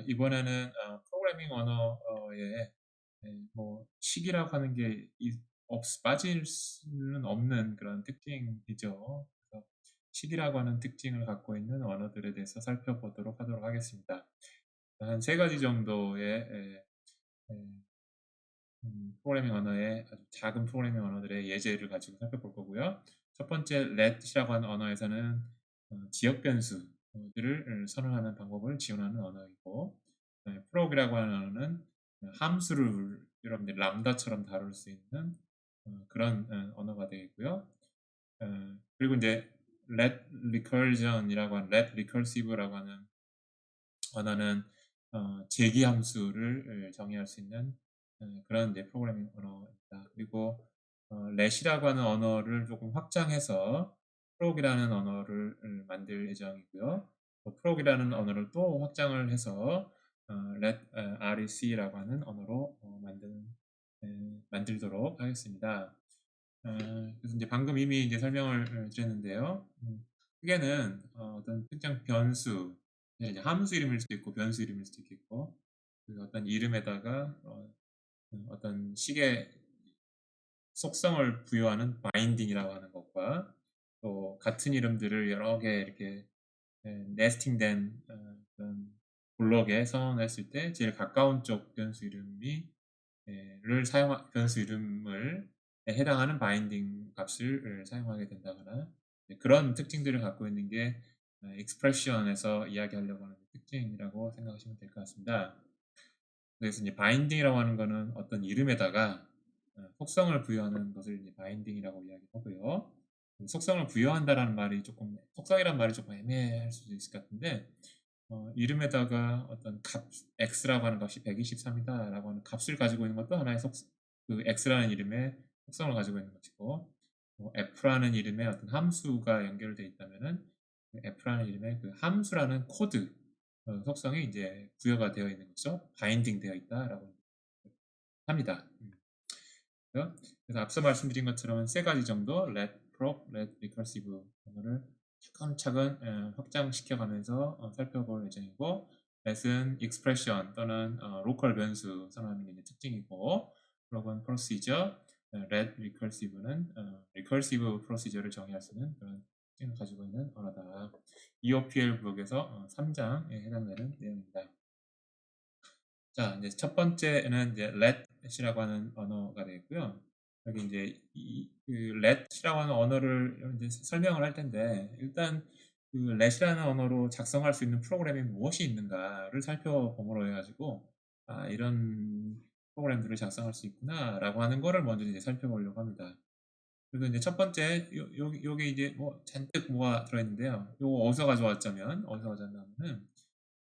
이번에는 프로그래밍 언어의 뭐 식이라고 하는 게 빠질 수는 없는 그런 특징이죠. 그래서 식이라고 하는 특징을 갖고 있는 언어들에 대해서 살펴보도록 하도록 하겠습니다. 한 세 가지 정도의 프로그래밍 언어의 아주 작은 프로그래밍 언어들의 예제를 가지고 살펴볼 거고요. 첫 번째 let이라고 하는 언어에서는 지역 변수들을 선언하는 방법을 지원하는 언어이고, 프로그라고 하는 언어는 함수를 여러분들 람다처럼 다룰 수 있는 그런 언어가 되겠고요. 그리고 이제 let recursion이라고 하는 let recursive라고 하는 언어는 재기 함수를 정의할 수 있는 그런 이제 프로그래밍 언어입니다. 그리고 let이라고 하는 언어를 조금 확장해서 프로그라는 언어를 만들 예정이고요. 또 프로그라는 언어를 또 확장을 해서 let rec라고 하는 언어로 만들도록 하겠습니다. 그래서 이제 방금 이미 이제 설명을 드렸는데요. 크게는 어떤 특정 변수, 이제 함수 이름일 수도 있고 변수 이름일 수도 있겠고, 그리고 어떤 이름에다가 어떤 식의 속성을 부여하는 바인딩이라고 하는 것과, 또 같은 이름들을 여러 개 이렇게 네스팅된 그런 블록에 선언했을 때 제일 가까운 쪽 변수 이름이 변수 이름을 해당하는 바인딩 값을 사용하게 된다거나, 그런 특징들을 갖고 있는 게 익스프레션에서 이야기하려고 하는 특징이라고 생각하시면 될 것 같습니다. 그래서 이제 바인딩이라고 하는 거는 어떤 이름에다가 속성을 부여하는 것을 이제 바인딩이라고 이야기하고요. 속성을 부여한다라는 말이 조금, 속성이란 말이 조금 애매할 수도 있을 것 같은데, 이름에다가 어떤 값 x라고 하는 값이 123이다 라고 하는 값을 가지고 있는 것도 하나의 그 x라는 이름의 속성을 가지고 있는 것이고, f라는 이름의 어떤 함수가 연결되어 있다면은 그 f라는 이름의 그 함수라는 코드 속성이 이제 부여가 되어 있는 거죠. 바인딩 되어 있다라고 합니다. 그래서 앞서 말씀드린 것처럼 세 가지 정도 let, prop, let, recursive 언어를 차근차근 확장시켜 가면서 살펴볼 예정이고, let은 expression 또는 local 변수 선언하는 게 이제 특징이고, prop은 procedure, let recursive는 recursive procedure를 정의할 수 있는 그런 특징을 가지고 있는 언어다. EOPL 블록에서 3장에 해당되는 내용입니다. 자, 이제 첫 번째는 이제 let이라고 하는 언어가 되겠고요. 여기 이제 그 let이라고 하는 언어를 이제 설명을 할 텐데, 일단 그 let이라는 언어로 작성할 수 있는 프로그램이 무엇이 있는가를 살펴봄으로 해가지고, 이런 프로그램들을 작성할 수 있구나라고 하는 거를 먼저 이제 살펴보려고 합니다. 그래서 이제 첫 번째, 요게 이제 뭐 잔뜩 뭐가 들어있는데요. 요거 어디서 가져왔냐면은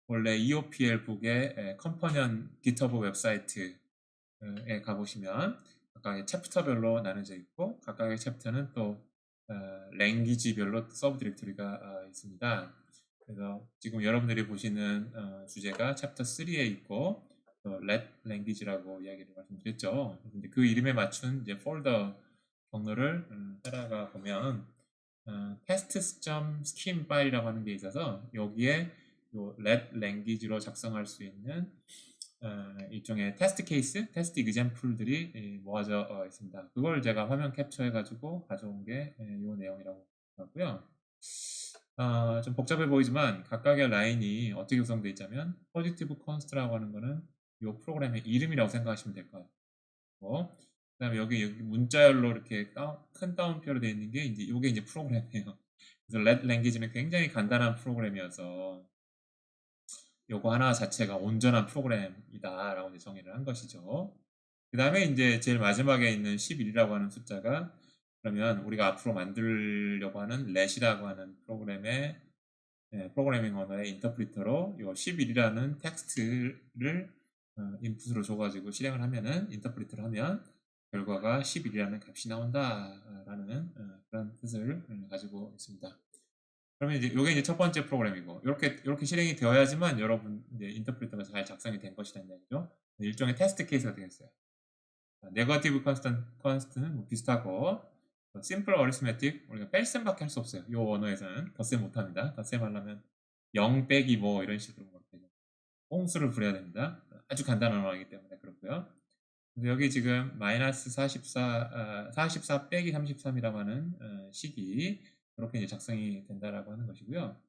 원래 EOPL 북의 컴퍼니언 GitHub 웹사이트에 가보시면 각각의 챕터별로 나눠져 있고, 각각의 챕터는 또 랭귀지별로 서브 디렉토리가 있습니다. 그래서 지금 여러분들이 보시는 주제가 챕터 3에 있고, 또 let language라고 이야기를 말씀드렸죠. 근데 그 이름에 맞춘 이제 폴더 경로를 따라가 보면 test.skim 파일이라고 하는 게 있어서, 여기에 요 let language로 작성할 수 있는 일종의 테스트 케이스, 테스트 example들이 모아져 있습니다. 그걸 제가 화면 캡처해 가지고 가져온 게 이 내용이라고 하고요. 좀 복잡해 보이지만 각각의 라인이 어떻게 구성되어 있자면, 포지티브 컨스트라고 하는 거는 이 프로그램의 이름이라고 생각하시면 될 것 같고, 그다음에 여기 문자열로 이렇게 큰 따옴표로 되어 있는 게 이제 이게 이제 프로그램이에요. 그래서 let language는 굉장히 간단한 프로그램이어서 요거 하나 자체가 온전한 프로그램이다라고 이제 정의를 한 것이죠. 그 다음에 이제 제일 마지막에 있는 11이라고 하는 숫자가, 그러면 우리가 앞으로 만들려고 하는 let이라고 하는 프로그래밍 언어의 인터프리터로 요 11이라는 텍스트를 인풋으로 줘가지고 실행을 하면은, 인터프리터를 하면 결과가 11이라는 값이 나온다라는 그런 뜻을 가지고 있습니다. 그러면 이제 이게 이제 첫 번째 프로그램이고, 이렇게 실행이 되어야지만 여러분 이제 인터프리터가 잘 작성이 된 것이라는 얘기죠. 일종의 테스트 케이스가 되겠어요. 네거티브 컨스트는 뭐 비슷하고, 심플 어리스메틱 우리가 뺄셈밖에 할 수 없어요. 이 언어에서는 덧셈 못합니다. 덧셈 하려면 0 빼기 뭐 이런 식으로 되죠. 옹수를 부려야 됩니다. 아주 간단한 언어이기 때문에 그렇고요. 그래서 여기 지금 마이너스 44 빼기 33이라고 하는 식이 이렇게 이제 작성이 된다라고 하는 것이고요.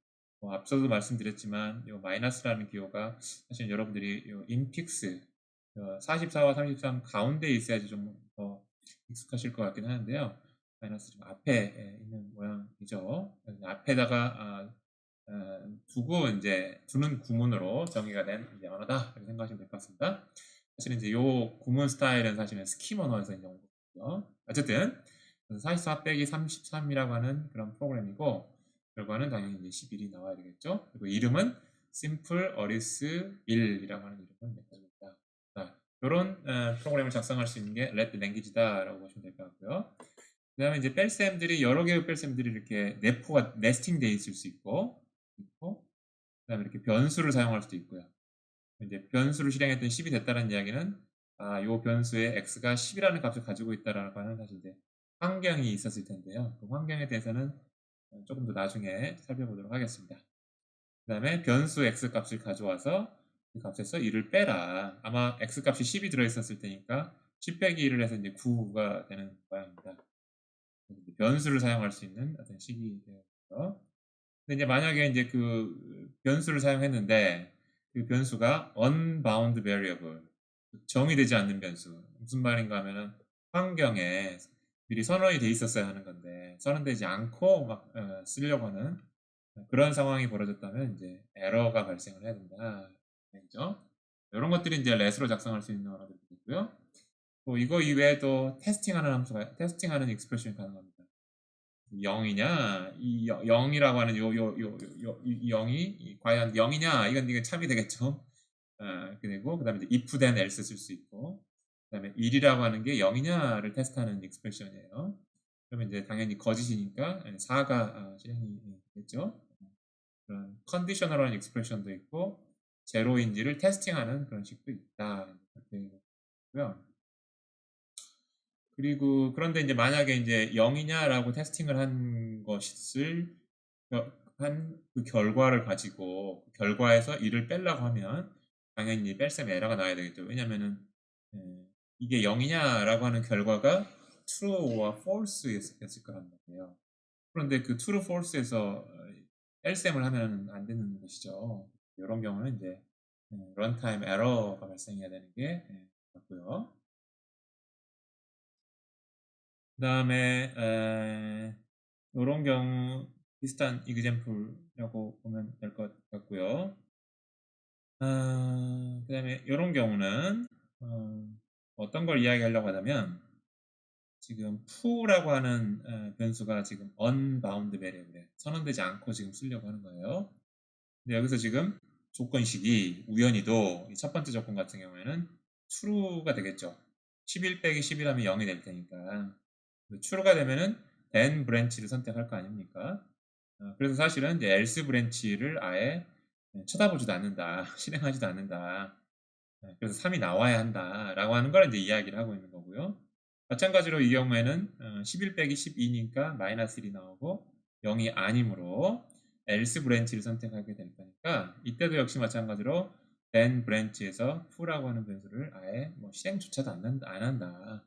앞서도 말씀드렸지만 이 마이너스라는 기호가 사실 여러분들이 이 인픽스 44와 33 가운데에 있어야지 좀 더 익숙하실 것 같긴 하는데요. 마이너스 좀 앞에 있는 모양이죠. 앞에다가 두고 이제 두는 구문으로 정의가 된 이제 언어다 이렇게 생각하시면 될 것 같습니다. 사실은 이제 요 구문 스타일은 사실은 스킴 언어에서 이제 온 거고요. 어쨌든 44 빼기 33이라고 하는 그런 프로그램이고 결과는 당연히 이제 11이 나와야 되겠죠. 그리고 이름은 simple 어리스 1이라고 하는 이름을 냈습니다. 이런 프로그램을 작성할 수 있는 게 렛 랭귀지다라고 보시면 될 것 같고요. 그 다음에 이제 뺄셈들이 여러 개의 뺄셈들이 이렇게 네포가 네스팅 돼 있을 수 있고, 그 다음에 이렇게 변수를 사용할 수도 있고요. 이제 변수를 실행했더니 10이 됐다는 이야기는 요 변수에 x가 10이라는 값을 가지고 있다라고 하는 사실 이제 환경이 있었을 텐데요. 그 환경에 대해서는 조금 더 나중에 살펴보도록 하겠습니다. 그 다음에 변수 x 값을 가져와서 그 값에서 1을 빼라. 아마 x 값이 10이 들어있었을 테니까 10 빼기 1을 해서 이제 9가 되는 모양입니다. 변수를 사용할 수 있는 어떤 식이 되었고요. 근데 이제 만약에 이제 그 변수를 사용했는데 그 변수가 unbound variable, 정의되지 않는 변수. 무슨 말인가 하면은 환경에 미리 선언이 돼 있었어야 하는 건데 선언되지 않고 막 쓰려고 하는 그런 상황이 벌어졌다면 이제 에러가 발생을 해야 된다. 그죠? 이런 것들이 이제 let으로 작성할 수 있는 언어들이 있고요. 또 이거 이외에도 테스팅하는 함수가 테스팅하는 익스프레션이 가능합니다. 0이냐, 이 0이라고 하는 이 0이 과연 0이냐, 이건 참이 되겠죠. 그리고 그 다음에 이제 if then else 쓸 수 있고, 그 다음에 1이라고 하는 게 0이냐를 테스트하는 익스프레션이에요. 그러면 이제 당연히 거짓이니까 4가 실행이 되겠죠. 그런 컨디셔널한 익스프레션도 있고, 제로인지를 테스팅하는 그런 식도 있다. 이렇게 있고요. 그리고 그런데 이제 만약에 이제 0이냐라고 테스팅을 한 것을 한 그 결과를 가지고 결과에서 1을 빼려고 하면 당연히 뺄셈 에러가 나와야 되겠죠. 왜냐면은 이게 0이냐라고 하는 결과가 true와 false였을 거란 말이에요. 그런데 그 true, false에서 뺄셈을 하면 안 되는 것이죠. 이런 경우는 이제 runtime 에러가 발생해야 되는 게 맞고요. 그 다음에 이런 경우 비슷한 example라고 보면 될 것 같고요. 그 다음에 이런 경우는 어떤 걸 이야기하려고 하냐면 지금 foo라고 하는 변수가 지금 unbound variable에 선언되지 않고 지금 쓰려고 하는 거예요. 근데 여기서 지금 조건식이 우연히도 첫 번째 조건 같은 경우에는 true가 되겠죠. 11 빼기 11하면 0이 될 테니까 true가 되면은 then branch를 선택할 거 아닙니까? 그래서 사실은 이제 else branch를 아예 쳐다보지도 않는다, 실행하지도 않는다. 그래서 3이 나와야 한다라고 하는 걸 이제 이야기를 하고 있는 거고요. 마찬가지로 이 경우에는 11 빼기 12니까 마이너스 1이 나오고 0이 아니므로 else branch를 선택하게 될 거니까 이때도 역시 마찬가지로 then branch에서 foo라고 하는 변수를 아예 뭐 실행조차도 안 한다.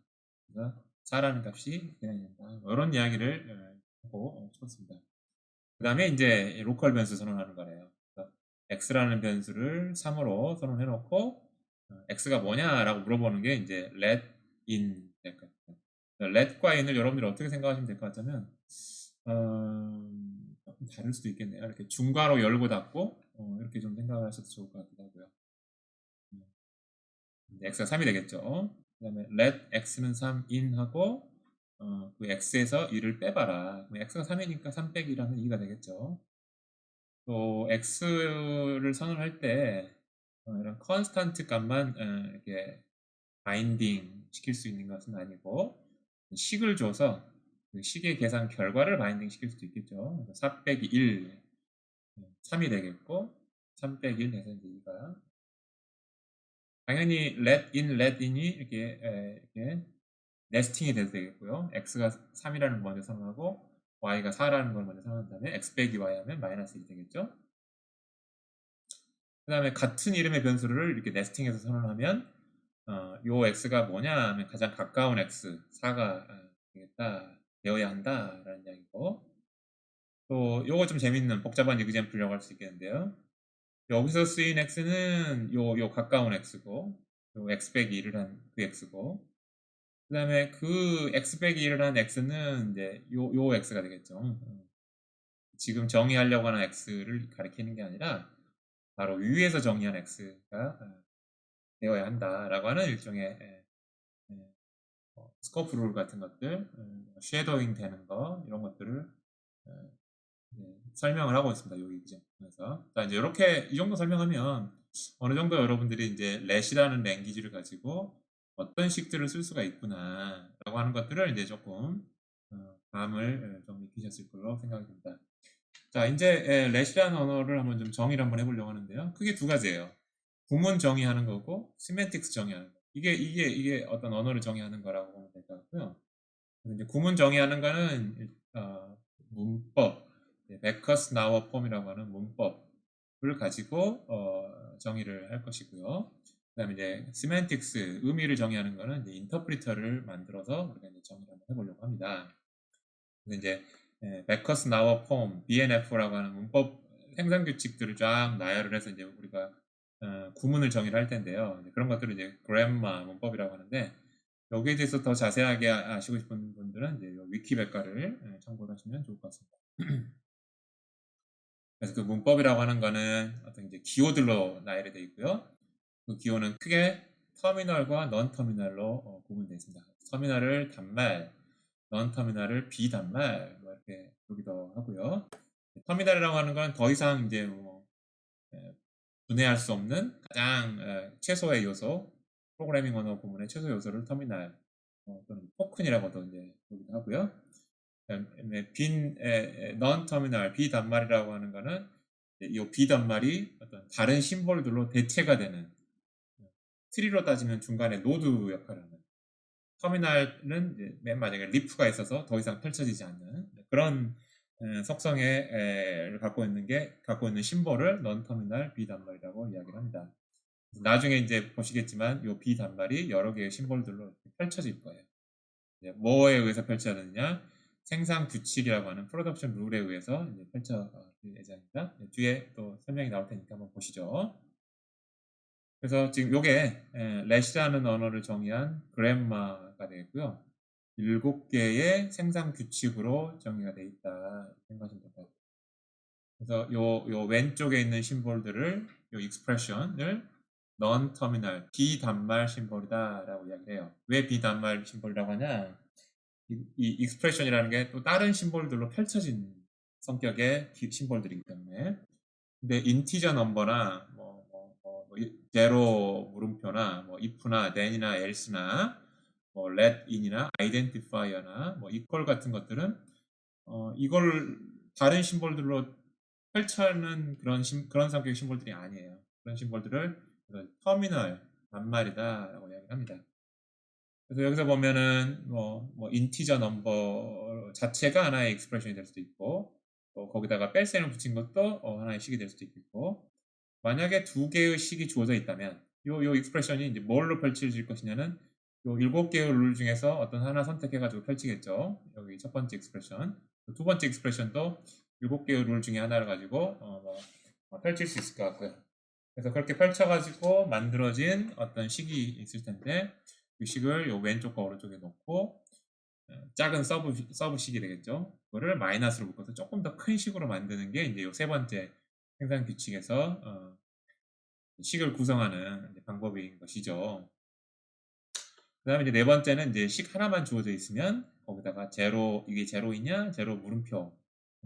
그래서 4라는 값이 그냥 된다. 이런 이야기를 하고 싶었습니다. 그 다음에 이제 로컬 변수 선언하는 거래요. x라는 변수를 3으로 선언해 놓고 x가 뭐냐라고 물어보는 게 이제 let in 될 것 같아요. let과 in을 여러분들이 어떻게 생각하시면 될 것 같다면 조금 다를 수도 있겠네요. 이렇게 중괄호 열고 닫고 이렇게 좀 생각을 하셔도 좋을 것 같기도 하고요. x가 3이 되겠죠. 그 다음에 let x는 3 in 하고 그 x에서 1을 빼봐라. x가 3이니까 3 빼기 1하면 2가 되겠죠. 또 x를 선언할 때 이런 컨스탄트 값만 이렇게 바인딩 시킬 수 있는 것은 아니고 식을 줘서 그 식의 계산 결과를 바인딩 시킬 수도 있겠죠. 4 빼기 1, 3이 되겠고 3 빼기 1 해서 이제 2가 당연히 let in이 이렇게 네스팅이 돼도 되겠고요. x가 3이라는 걸 먼저 선언하고 y가 4라는 걸 먼저 선언한 다음에 x 빼기 y 하면 마이너스 1이 되겠죠. 그 다음에 같은 이름의 변수를 이렇게 네스팅해서 선언하면 요 x가 뭐냐 하면 가장 가까운 x 4가 되겠다 되어야 한다 라는 이야기고, 또 요거 좀 재밌는 복잡한 이그젬플이라고 할 수 있겠는데요. 여기서 쓰인 x는 요 가까운 x고, 요 x 빼기 1을 한 그 x고, 그 다음에 그 x 빼기 1을 한 x는 이제 요 x가 되겠죠. 지금 정의하려고 하는 x를 가리키는 게 아니라 바로 위에서 정의한 x가 되어야 한다라고 하는 일종의 스코프 룰 같은 것들, 쉐도잉 되는 거 이런 것들을 설명을 하고 있습니다. 여기 이제 그래서 자 이제 이렇게 이 정도 설명하면 어느 정도 여러분들이 이제 렛이라는 랭귀지를 가지고 어떤 식들을 쓸 수가 있구나라고 하는 것들을 이제 조금 감을 좀 익히셨을 걸로 생각이 듭니다. 자 이제 렛이라는 언어를 한번 좀 정의를 한번 해보려고 하는데요. 크게 두 가지예요. 구문 정의하는 거고 시멘틱스 정의하는 거. 이게 어떤 언어를 정의하는 거라고 보면 될 것 같고요. 이제 구문 정의하는 거는 문법, 베커스 나워 폼이라고 하는 문법을 가지고 정의를 할 것이고요. 그다음에 이제 시멘틱스 의미를 정의하는 거는 이제 인터프리터를 만들어서 우리가 이제 정의를 한번 해보려고 합니다. 그래서 이제 베커스 나워 폼, BNF라고 하는 문법 생산 규칙들을 쫙 나열을 해서 이제 우리가 구문을 정의를 할 텐데요. 그런 것들을 이제 그래마 문법이라고 하는데, 여기에 대해서 더 자세하게 아시고 싶은 분들은 이제 위키백과를 참고를 하시면 좋을 것 같습니다. 그래서 그 문법이라고 하는 거는 어떤 이제 기호들로 나열이 되어 있고요. 그 기호는 크게 터미널과 넌 터미널로 구분되어 있습니다. 터미널을 단말, 넌 터미널을 비단말 뭐 이렇게 부르기도 하고요. 터미널이라고 하는 건 더 이상 이제 뭐 분해할 수 없는 가장 최소의 요소, 프로그래밍 언어 구문의 최소 요소를 터미널 또는 토큰이라고도 이제 부르기도 하고요. 넌 터미널 비단말이라고 하는 거는 이 비단말이 어떤 다른 심볼들로 대체가 되는, 트리로 따지면 중간에 노드 역할을 하는, 터미널은 맨 마지막에 리프가 있어서 더 이상 펼쳐지지 않는 그런 속성을 갖고 있는 심볼을 넌 터미널 비단말이라고 이야기를 합니다. 나중에 이제 보시겠지만 이 비단말이 여러 개의 심볼들로 펼쳐질 거예요. 뭐에 의해서 펼쳐지느냐? 생산 규칙이라고 하는 프로덕션 룰에 의해서 이제 펼쳐질 예정입니다. 뒤에 또 설명이 나올 테니까 한번 보시죠. 그래서 지금 요게 렛이라는 언어를 정의한 그래마가 되겠고요. 7개의 생산 규칙으로 정의가 되어 있다 생각하시면 될 것 같아요. 그래서 요 왼쪽에 있는 심볼들을, 요 익스프레션을 non 터미널 비단말 심볼이다 라고 이야기를 해요. 왜 비단말 심볼이라고 하냐? 이 익스프레션이라는 게 또 다른 심볼들로 펼쳐진 성격의 심볼들이기 때문에. 근데 인티저 넘버나 제로 물음표나 if나 then이나 else나 let in이나 identifier나 equal 같은 것들은 이걸 다른 심볼들로 펼쳐는 그런 성격의 심볼들이 아니에요. 그런 심볼들을 터미널 단말이다라고 이야기를 합니다. 그래서 여기서 보면은 인티저 넘버 자체가 하나의 익스프레션이 될 수도 있고, 또 거기다가 뺄셈을 붙인 것도 하나의 식이 될 수도 있고, 만약에 두 개의 식이 주어져 있다면 요 익스프레션이 이제 뭘로 펼쳐질 것이냐는 요 7개의 룰 중에서 어떤 하나 선택해 가지고 펼치겠죠. 여기 첫 번째 익스프레션, 두 번째 익스프레션도 7개의 룰 중에 하나를 가지고 펼칠 수 있을 것 같고요. 그래서 그렇게 펼쳐 가지고 만들어진 어떤 식이 있을 텐데, 그 식을 요 왼쪽과 오른쪽에 놓고 작은 서브식이 되겠죠. 그거를 마이너스로 묶어서 조금 더 큰 식으로 만드는 게 이제 요 세 번째 생산 규칙에서 식을 구성하는 방법인 것이죠. 그 다음에 이제 네 번째는 이제 식 하나만 주어져 있으면 거기다가 이게 제로이냐, 제로 물음표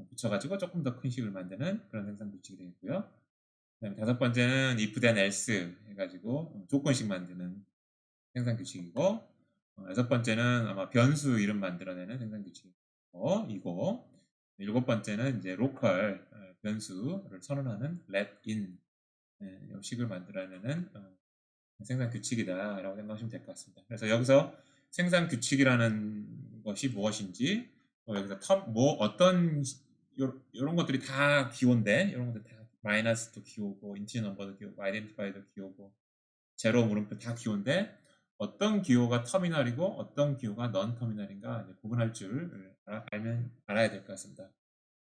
붙여가지고 조금 더 큰 식을 만드는 그런 생산 규칙이 되겠고요. 그 다음에 다섯 번째는 if then else 해가지고 조건식 만드는 생산 규칙이고, 여섯 번째는 아마 변수 이름 만들어내는 생산 규칙이고, 일곱 번째는 이제 로컬 변수를 선언하는 let in 식을 만들어내는 생산 규칙이다라고 생각하시면 될 것 같습니다. 그래서 여기서 생산 규칙이라는 것이 무엇인지, 여기서 어떤 이런 것들이 다 기호인데, 이런 것들 다 마이너스도 기호고 인티저 넘버도 기호고 아이덴티파이도 기호고 제로 물음표 다 기호인데 어떤 기호가 터미널이고 어떤 기호가 넌 터미널인가 구분할 줄 알아야 될 것 같습니다.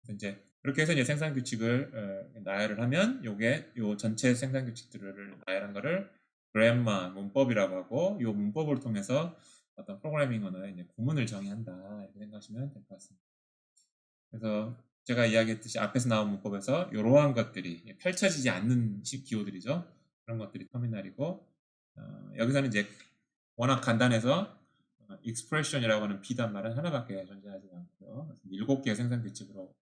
그래서 이제 그렇게 해서 이제 생산 규칙을 나열을 하면 요게 요 전체 생산 규칙들을 나열한 거를 그래마 문법이라고 하고 요 문법을 통해서 어떤 프로그래밍 언어의 이제 구문을 정의한다 이렇게 생각하시면 될 것 같습니다. 그래서 제가 이야기했듯이 앞에서 나온 문법에서 이러한 것들이 펼쳐지지 않는 기호들이죠. 그런 것들이 터미널이고 여기서는 이제 워낙 간단해서 expression이라고 하는 비단말은 하나밖에 존재하지 않고요. 7개의 생산 규칙으로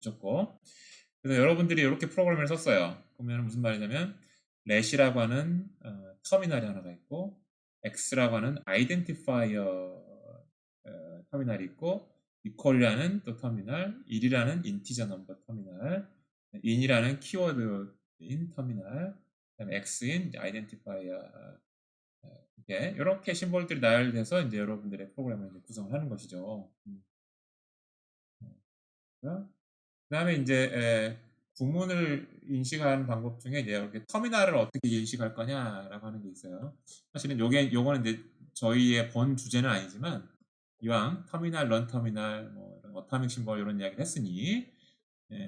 줬고 그래서 여러분들이 이렇게 프로그램을 썼어요. 그러면 무슨 말이냐면 let이라고 하는 터미널이 하나가 있고 x라고 하는 아이덴티파이어 터미널이 있고 equal이라는 또 터미널, 1이라는 인티저 넘버 터미널, in이라는 키워드인 터미널, 그다음에 x인 아이덴티파이어 이렇게 심볼들이 나열돼서 이제 여러분들의 프로그램을 이제 구성을 하는 것이죠. 그다음에 이제 구문을 인식하는 방법 중에 이제 이렇게 터미널을 어떻게 인식할 거냐라고 하는 게 있어요. 사실은 요거는 이제 저희의 본 주제는 아니지만 이왕 터미널, 런 터미널, 뭐 이런 어타믹 심볼 이런 이야기를 했으니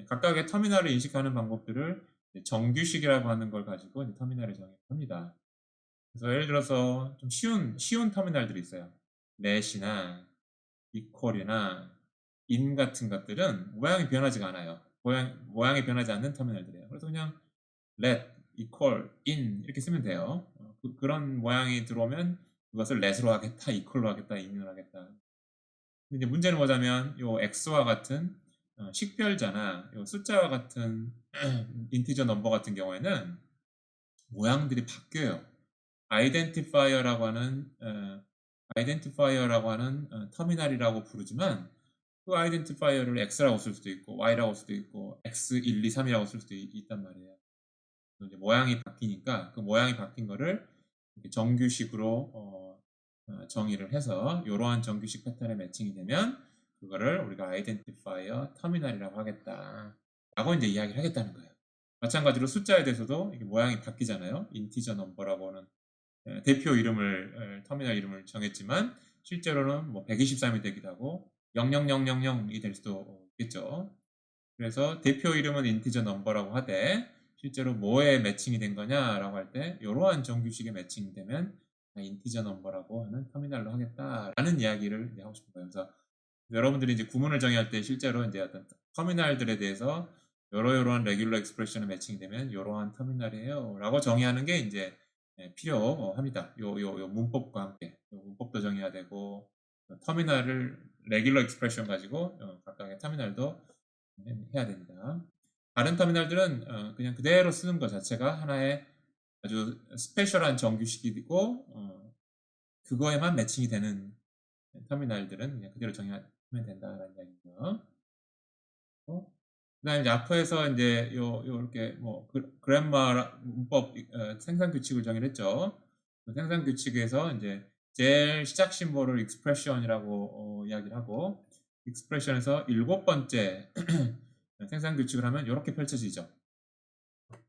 각각의 터미널을 인식하는 방법들을 정규식이라고 하는 걸 가지고 이제 터미널을 정의합니다. 그래서 예를 들어서 좀 쉬운 터미널들이 있어요. let이나 equal이나 in 같은 것들은 모양이 변하지가 않아요. 모양이 변하지 않는 터미널들이에요. 그래서 그냥 let, equal, in 이렇게 쓰면 돼요. 그런 모양이 들어오면 그것을 let으로 하겠다, equal로 하겠다, in으로 하겠다. 근데 이제 문제는 뭐냐면 요 x와 같은 식별자나 요 숫자와 같은 인티저 넘버 같은 경우에는 모양들이 바뀌어요. 아이덴티파이어라고 하는 터미널이라고 부르지만 그 아이덴티파이어를 x라고 쓸 수도 있고 y라고 쓸 수도 있고 x1, 2, 3이라고 쓸 수도 있단 말이에요. 이제 모양이 바뀌니까 그 모양이 바뀐 거를 정규식으로 정의를 해서 이러한 정규식 패턴에 매칭이 되면 그거를 우리가 아이덴티파이어 터미널이라고 하겠다 라고 이제 이야기를 하겠다는 거예요. 마찬가지로 숫자에 대해서도 이게 모양이 바뀌잖아요. 인티저 넘버라고 하는 대표 이름을 터미널 이름을 정했지만 실제로는 뭐 123이 되기도 하고 00000이 될 수도 있겠죠. 그래서 대표 이름은 인티저 넘버라고 하되 실제로 뭐에 매칭이 된 거냐라고 할 때 이러한 정규식에 매칭이 되면 인티저 넘버라고 하는 터미널로 하겠다라는 이야기를 이제 하고 싶은 거예요. 그래서 여러분들이 이제 구문을 정의할 때 실제로 이제 어떤 터미널들에 대해서 이러이러한 레귤러 익스프레션에 매칭이 되면 이러한 터미널이에요라고 정의하는 게 이제 필요합니다. 요 문법과 함께 문법도 정의해야 되고 터미널을 레귤러 익스프레션 가지고 각각의 터미널도 해야 됩니다. 다른 터미널들은 그냥 그대로 쓰는 것 자체가 하나의 아주 스페셜한 정규식이고 그거에만 매칭이 되는 터미널들은 그냥 그대로 정의하면 된다라는 이야기고요. 그다음에 이제 앞에서 이제 이렇게 뭐 그래머 문법 생산 규칙을 정의를 했죠. 그 생산 규칙에서 이제 제일 시작 심볼을 expression이라고 이야기를 하고 expression에서 7번째 생산 규칙을 하면 이렇게 펼쳐지죠.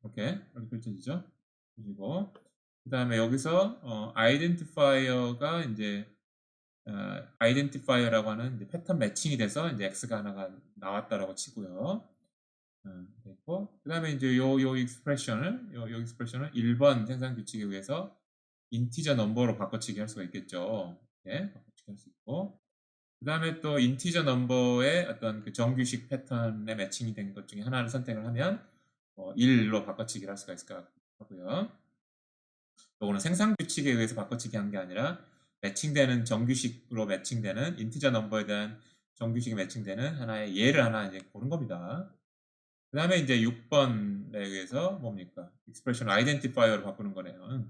이렇게 펼쳐지죠. 그리고 그다음에 여기서 identifier가 이제 identifier라고 하는 이제 패턴 매칭이 돼서 이제 x가 하나가 나왔다라고 치고요. 됐고 그다음에 이제 요 익스프레션을 1번 생산 규칙에 의해서 인티저 넘버로 바꿔치기 할 수가 있겠죠. 바꿔치기 할 수 있고 그다음에 또 인티저 넘버의 어떤 그 정규식 패턴에 매칭이 된 것 중에 하나를 선택을 하면 1로 바꿔치기를 할 수가 있을 것 같고요. 요거는 생산 규칙에 의해서 바꿔치기 한 게 아니라 매칭되는 정규식으로 매칭되는 인티저 넘버에 대한 정규식이 매칭되는 하나의 예를 하나 이제 고른 겁니다. 그 다음에 이제 6번에 의해서 뭡니까? expression identifier로 바꾸는 거네요.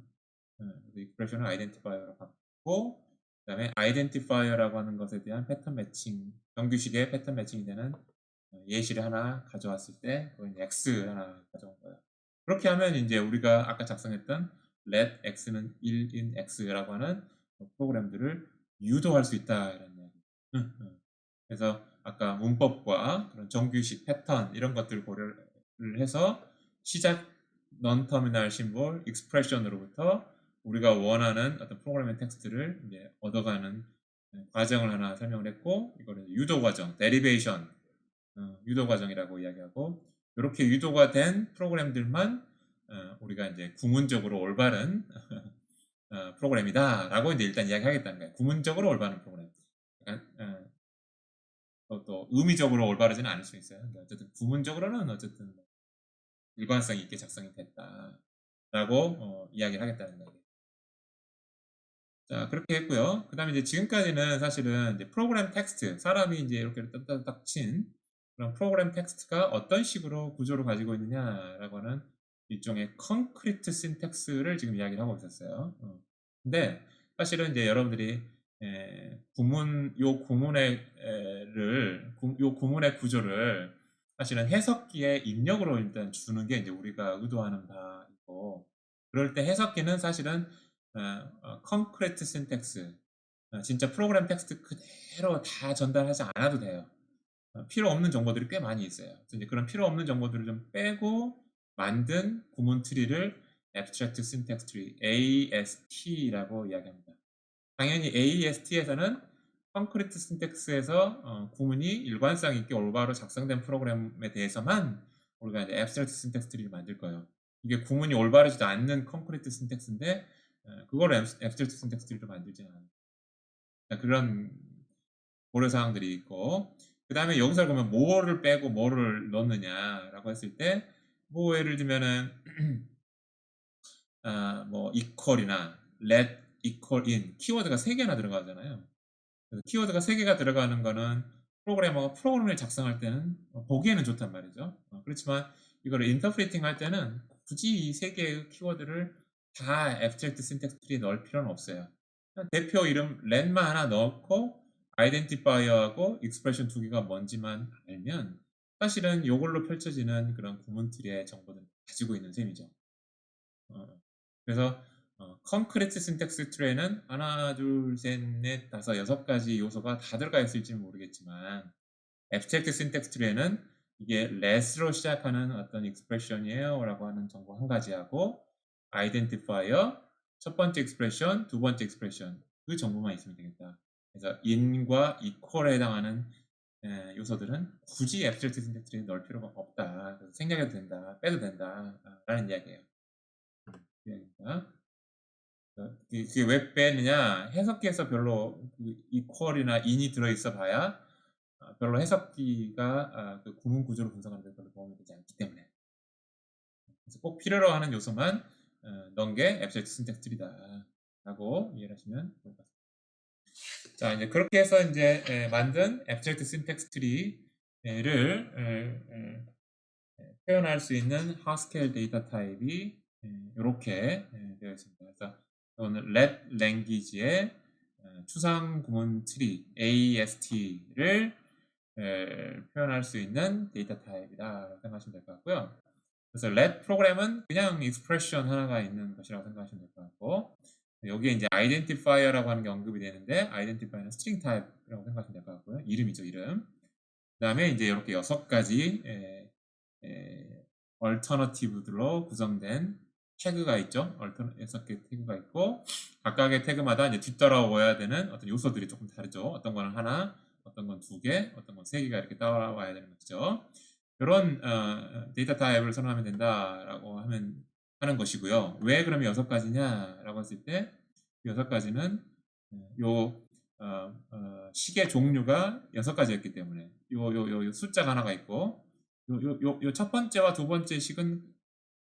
expression을 identifier로 바꾸고 그 다음에 identifier라고 하는 것에 대한 패턴 매칭, 정규식의 패턴 매칭이 되는 예시를 하나 가져왔을 때 그건 x 하나 가져온 거예요. 그렇게 하면 이제 우리가 아까 작성했던 let x는 1인 x라고 하는 프로그램들을 유도할 수 있다 이런 이야기. 그래서 아까 문법과 그런 정규식 패턴 이런 것들을 고려를 해서 시작 non terminal symbol expression으로부터 우리가 원하는 어떤 프로그래밍 텍스트를 이제 얻어가는 과정을 하나 설명을 했고, 이거를 유도 과정, derivation 유도 과정이라고 이야기하고, 이렇게 유도가 된 프로그램들만 우리가 이제 구문적으로 올바른 프로그램이다라고 이제 일단 이야기하겠다는 거예요. 구문적으로 올바른 프로그램. 약간, 또 의미적으로 올바르지는 않을 수 있어요. 근데 어쨌든 구문적으로는 어쨌든 일관성 있게 작성이 됐다라고 이야기를 하겠다는 거예요. 자, 그렇게 했고요. 그 다음에 이제 지금까지는 사실은 이제 프로그램 텍스트, 사람이 이제 이렇게 딱딱딱 친 그런 프로그램 텍스트가 어떤 식으로 구조를 가지고 있느냐라고 하는 일종의 콘크리트 신텍스를 지금 이야기를 하고 있었어요. 근데 사실은 이제 여러분들이 요 구문의 구조를 사실은 해석기에 입력으로 일단 주는 게 이제 우리가 의도하는 바이고, 그럴 때 해석기는 사실은 콘크리트 신텍스, 진짜 프로그램 텍스트 그대로 다 전달하지 않아도 돼요. 필요 없는 정보들이 꽤 많이 있어요. 그래서 이제 그런 필요 없는 정보들을 좀 빼고 만든 구문 트리를 Abstract Syntax Tree, AST라고 이야기합니다. 당연히 AST에서는 콘크리트 신텍스에서 구문이 일관성 있게 올바로 작성된 프로그램에 대해서만 우리가 이제 Abstract Syntax Tree를 만들 거예요. 이게 구문이 올바르지도 않는 콘크리트 신텍스인데 그걸 Abstract Syntax Tree로 만들지 않아요. 그런 고려사항들이 있고, 그 다음에 여기서 보면 뭐를 빼고 뭐를 넣느냐라고 했을 때, 뭐 예를 들면은 뭐 equal이나 let equal in 키워드가 3개나 들어가잖아요. 그래서 키워드가 3개가 들어가는 거는 프로그래머가 프로그램을 작성할 때는 보기에는 좋단 말이죠. 그렇지만 이거를 인터프리팅 할 때는 굳이 이 3개의 키워드를 다 abstract syntax tree에 넣을 필요는 없어요. 대표 이름 len만 하나 넣고 아이덴티파이어하고 익스프레션 2개가 뭔지만 알면 사실은 이걸로 펼쳐지는 그런 구문 트리의 정보들을 가지고 있는 셈이죠. 그래서 콘크리트 신텍스 트리에는 하나, 둘, 셋, 넷, 다섯, 6가지 요소가 다 들어가 있을지 모르겠지만, 앱스트랙트 신텍스 트리에는 이게 let로 시작하는 어떤 익스프레션이에요 라고 하는 정보 한 가지하고, 아이덴티파이어, 첫 번째 익스프레션, 두 번째 익스프레션, 그 정보만 있으면 되겠다. 그래서 in과 equal에 해당하는 요소들은 굳이 앱스트랙트 신텍스 트리에 넣을 필요가 없다. 그래서 생략해도 된다, 빼도 된다 라는 이야기예요. 이야기입니다. 그게 왜 빼느냐, 해석기에서 별로 equal이나 in이 들어있어 봐야 별로 해석기가 그 구문 구조를 분석하는 데 별로 도움이 되지 않기 때문에, 그래서 꼭 필요로 하는 요소만 넣은 게 Abstract Syntax Tree다 라고 이해를 하시면 좋을 것 같습니다. 자, 이제 그렇게 해서 이제 만든 Abstract Syntax Tree를 표현할 수 있는 하스케일 데이터 타입이 이렇게 되어 있습니다. 그래서 이거는 let language의 추상 구문 트리 AST를 표현할 수 있는 데이터 타입이다 생각하시면 될 것 같고요. 그래서 let 프로그램은 그냥 expression 하나가 있는 것이라고 생각하시면 될 것 같고, 여기에 이제 identifier라고 하는 게 언급이 되는데 identifier는 string type라고 생각하시면 될 것 같고요. 이름이죠, 이름. 그 다음에 이제 이렇게 6가지 얼터너티브들로 구성된 태그가 있죠. 6개 태그가 있고, 각각의 태그마다 이제 뒤따라와야 되는 어떤 요소들이 조금 다르죠. 어떤 거는 하나, 어떤 건 2개, 어떤 건 3개가 이렇게 따라와야 되는 것이죠. 이런 데이터 타입을 선언하면 된다라고 하는 것이고요. 왜 그러면 6가지냐라고 했을 때, 6가지는 요 식의 종류가 6가지였기 때문에 요 숫자가 하나가 있고, 요 첫 번째와 두 번째 식은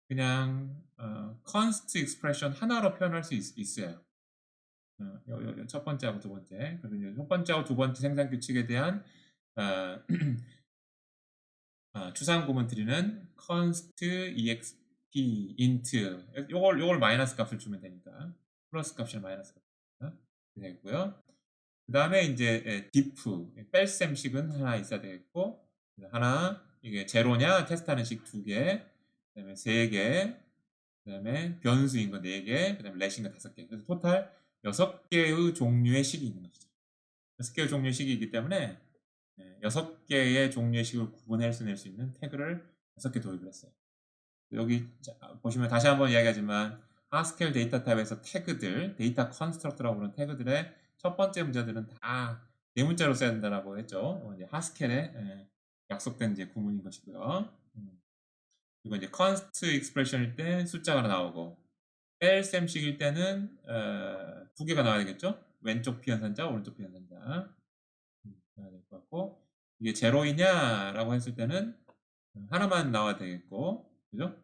그냥 const expression 하나로 표현할 수 있어요. 요 첫 번째하고 두 번째. 그래서 첫 번째하고 두 번째 생산 규칙에 대한 추상 구문 트리는 const exp int 요걸 마이너스 값을 주면 되니까 플러스 값이나 마이너스 값 되고요. 그 다음에 이제 diff 뺄셈식은 하나 있어야 되겠고, 하나 이게 제로냐 테스트하는 식 2개, 그 다음에 3개, 그 다음에 변수인 거 4개, 그 다음에 렛인 거 5개. 그래서 토탈 6개의 종류의 식이 있는 것이죠. 6개의 종류의 식이 있기 때문에 6개의 종류의 식을 구분해낼 수 있는 태그를 6개 도입을 했어요. 여기 보시면 다시 한번 이야기하지만 하스켈 데이터 타입에서 태그들, 데이터 컨스트럭터라고 부르는 태그들의 첫 번째 문제들은 다 대문자로 써야 된다라고 했죠. 이제 하스켈에 약속된 이제 구문인 것이고요. 그리고 이제 const expression일 때 숫자가 나오고 LSM식일 때는 두 개가 나와야 되겠죠. 왼쪽 비연산자, 오른쪽 비연산자 나와야 될 것 같고, 이게 제로이냐라고 했을 때는 하나만 나와야 되겠고, 그죠?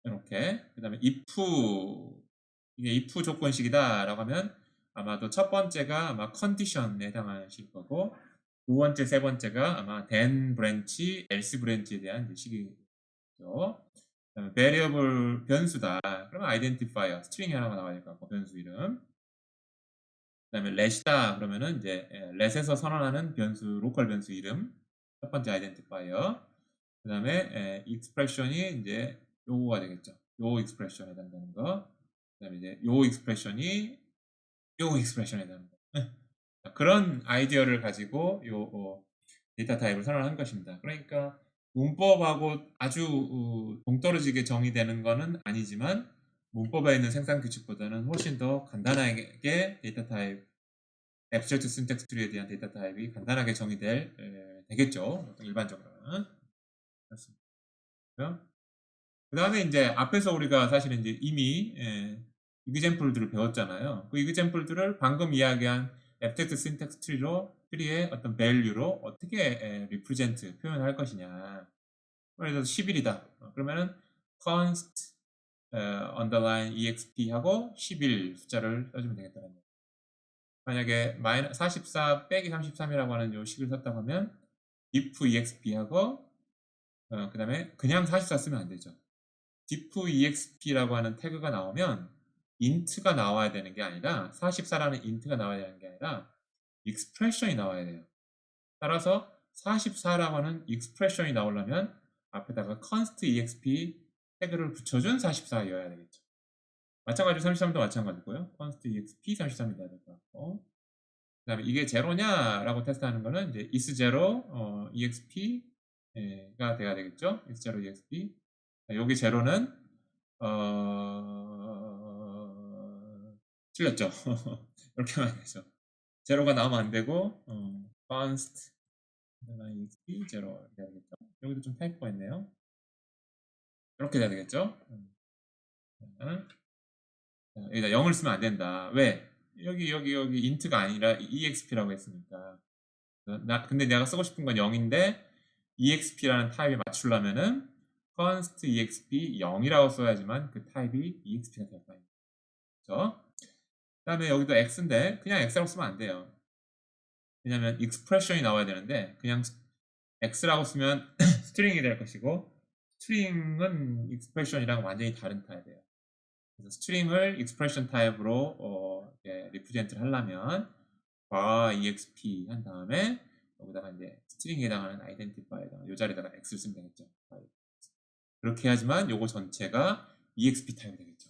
이렇게. 그 다음에 이게 if 조건식이다라고 하면 아마도 첫 번째가 아마 컨디션에 해당하실 거고, 두 번째, 세 번째가 아마 then branch, else branch에 대한 이제 식이죠. 그다음에 variable 변수다. 그러면 identifier, 스트링이 하나가 나와야 될 것 같고, 변수 이름. 그다음에 let이다. 그러면은 이제 let에서 선언하는 변수, 로컬 변수 이름. 첫 번째 identifier. 그다음에 expression이 이제 요거가 되겠죠. 요 expression에 해당되는 거. 그다음에 이제 요 expression이 요 expression에 해당되는 거. 그런 아이디어를 가지고 요 데이터 타입을 선언한 것입니다. 그러니까 문법하고 아주 동떨어지게 정의되는 것은 아니지만 문법에 있는 생산 규칙보다는 훨씬 더 간단하게 데이터 타입, abstract syntax tree에 대한 데이터 타입이 간단하게 되겠죠. 일반적으로는. 그렇습니다. 그 다음에 이제 앞에서 우리가 사실은 이제 이미 example들을 배웠잖아요. 그 example들을 방금 이야기한 abstract syntax tree의 어떤 value로 어떻게 represent, 표현할 것이냐. 예를 들어서 11이다. 그러면은 const underline exp 하고 11 숫자를 써주면 되겠다는 거예요. 만약에 44 빼기 33이라고 하는 요 식을 썼다고 하면 if exp 하고 그 다음에 그냥 44 쓰면 안 되죠. diff exp라고 하는 태그가 나오면 int가 나와야 되는 게 아니라 44라는 int가 나와야 되는 게 아니라 expression이 나와야 돼요. 따라서 44라고 하는 expression이 나오려면 앞에다가 const exp 태그를 붙여준 44여야 되겠죠. 마찬가지로 33도 마찬가지고요. const exp 33이 돼야 될 것 같고, 그 다음에 이게 제로냐라고 테스트하는 거는 이제 is0 exp가 돼야 되겠죠. is0 exp. 여기 제로는 틀렸죠. 이렇게 하면 되죠. 제로가 나오면 안 되고 const exp 0 돼야 되겠죠. 여기도 좀 타이프가 있네요. 이렇게 돼야 되겠죠. 여기다 0을 쓰면 안 된다. 왜? 여기 int가 아니라 exp라고 했으니까. 근데 내가 쓰고 싶은 건 0인데 exp라는 타입에 맞추려면은 const exp 0이라고 써야지만 그 타입이 exp가 될 거예요. 그렇죠? 그 다음에 여기도 x인데 그냥 x라고 쓰면 안 돼요. 왜냐면 expression이 나와야 되는데 그냥 x라고 쓰면 스트링이 될 것이고, 스트링은 expression이랑 완전히 다른 타입이에요. 그래서 스트링을 expression 타입으로 represent를 하려면 exp 한 다음에 여기다가 이제 스트링에 해당하는 identifier에다가 이 자리에다가 x를 쓰면 되겠죠. 그렇게 해야지만 요거 전체가 exp 타입이 되겠죠.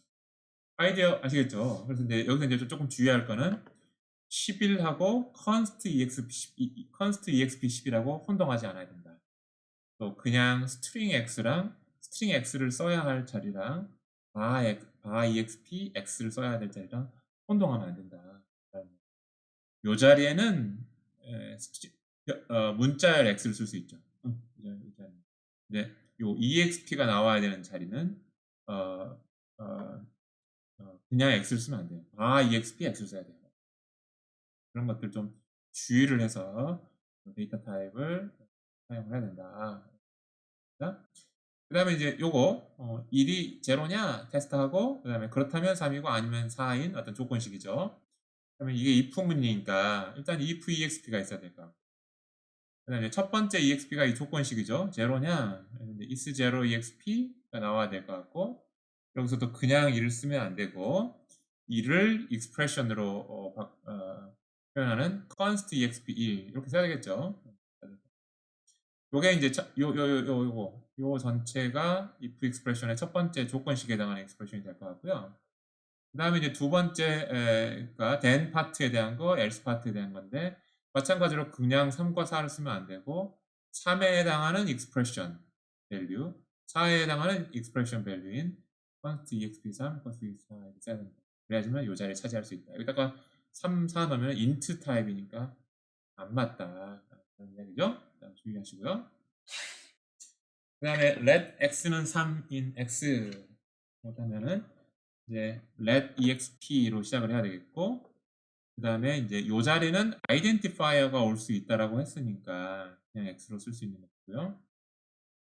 아이디어 아시겠죠? 그래서 이제 여기서 이제 조금 주의할 거는 11하고 const exp 10이라고 혼동하지 않아야 된다. 또 그냥 string x를 써야 할 자리랑 exp x를 써야 될 자리랑 혼동하면 안 된다. 요 자리에는 문자열 x를 쓸 수 있죠. 근데 요 exp가 나와야 되는 자리는 그냥 x를 쓰면 안 돼요. exp x를 써야 돼요. 그런 것들 좀 주의를 해서 데이터 타입을 사용을 해야 된다. 그 다음에 이제 요거 1이 제로냐 테스트하고, 그 다음에 그렇다면 3이고 아니면 4인 어떤 조건식이죠. 그러면 이게 if문이니까 일단 if exp가 있어야 될까. 그 다음에 첫 번째 exp가 이 조건식이죠. 제로냐, is zero exp가 나와야 될 것 같고, 여기서도 그냥 1을 쓰면 안 되고 1을 expression으로 표현하는 const exp 1 이렇게 써야 되겠죠. 요게 이제 요 전체가 if expression의 첫 번째 조건식에 해당하는 expression이 될 것 같고요. 그 다음에 이제 두 번째가 then 파트에 대한 거, else 파트에 대한 건데 마찬가지로 그냥 3과 4를 쓰면 안 되고 3에 해당하는 expression value, 4에 해당하는 expression value인 const exp3, const exp4 이렇게 써야 됩니다. 그래야지만 이 자리를 차지할 수 있다. 여기다가 3, 4 넣으면 int 타입이니까 안 맞다. 그런 이야기죠. 주의하시고요. 그 다음에 let x는 3인 x 못하면은 이제 let exp로 시작을 해야 되겠고, 그 다음에 이제 요 자리는 identifier가 올 수 있다라고 했으니까 그냥 x로 쓸 수 있는 거고요.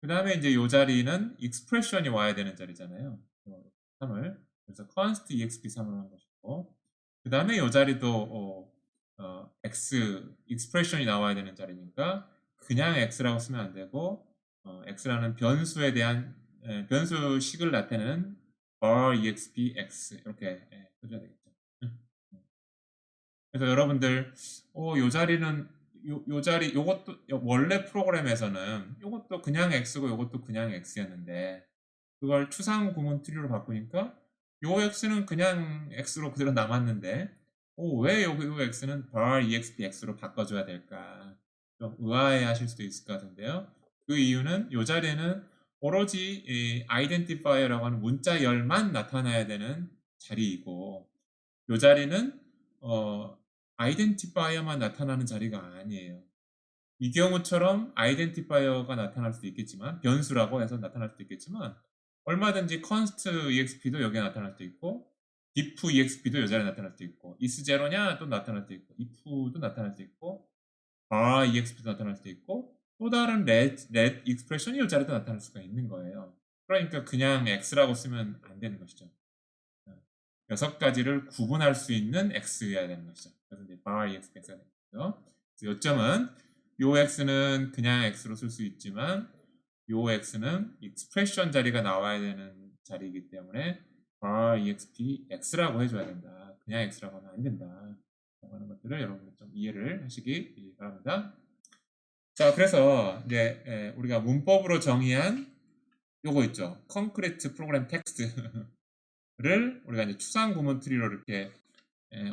그 다음에 이제 요 자리는 expression이 와야 되는 자리잖아요. 3을. 그래서 const exp3을 한 것이고, 그 다음에 요 자리도 x expression이 나와야 되는 자리니까 그냥 x라고 쓰면 안 되고, x라는 변수에 대한 변수식을 나타내는 var exp x 이렇게 써줘야 되겠죠. 그래서 여러분들 요 자리는 요 자리 요것도 원래 프로그램에서는 요것도 그냥 x고 요것도 그냥 x였는데 그걸 추상 구문 트리로 바꾸니까 요 x는 그냥 x로 그대로 남았는데 왜 요 x는 var exp x로 바꿔줘야 될까? 좀 의아해 하실 수도 있을 것 같은데요. 그 이유는 요 자리에는 오로지 이 identifier라고 하는 문자열만 나타나야 되는 자리이고, 요 자리는 아이덴티파이어만 나타나는 자리가 아니에요. 이 경우처럼 아이덴티파이어가 나타날 수도 있겠지만, 변수라고 해서 나타날 수도 있겠지만, 얼마든지 const exp도 여기에 나타날 수도 있고, diff exp도 이 자리에 나타날 수도 있고, is 제로냐 또 나타날 수도 있고, if도 나타날 수도 있고, bar exp도 나타날 수도 있고, 또 다른 let expression이 이 자리에도 나타날 수가 있는 거예요. 그러니까 그냥 x라고 쓰면 안 되는 것이죠. 6가지를 구분할 수 있는 x여야 되는 것이죠. 그래서 이제 bar ex가 되고요. 요점은 요 x는 그냥 x로 쓸 수 있지만 요 x는 expression 자리가 나와야 되는 자리이기 때문에 bar exp x라고 해줘야 된다. 그냥 x라고 하면 안 된다. 라고 하는 것들을 여러분들 좀 이해를 하시기 바랍니다. 자, 그래서 이제 우리가 문법으로 정의한 요거 있죠. concrete program text를 우리가 이제 추상 구문 트리로 이렇게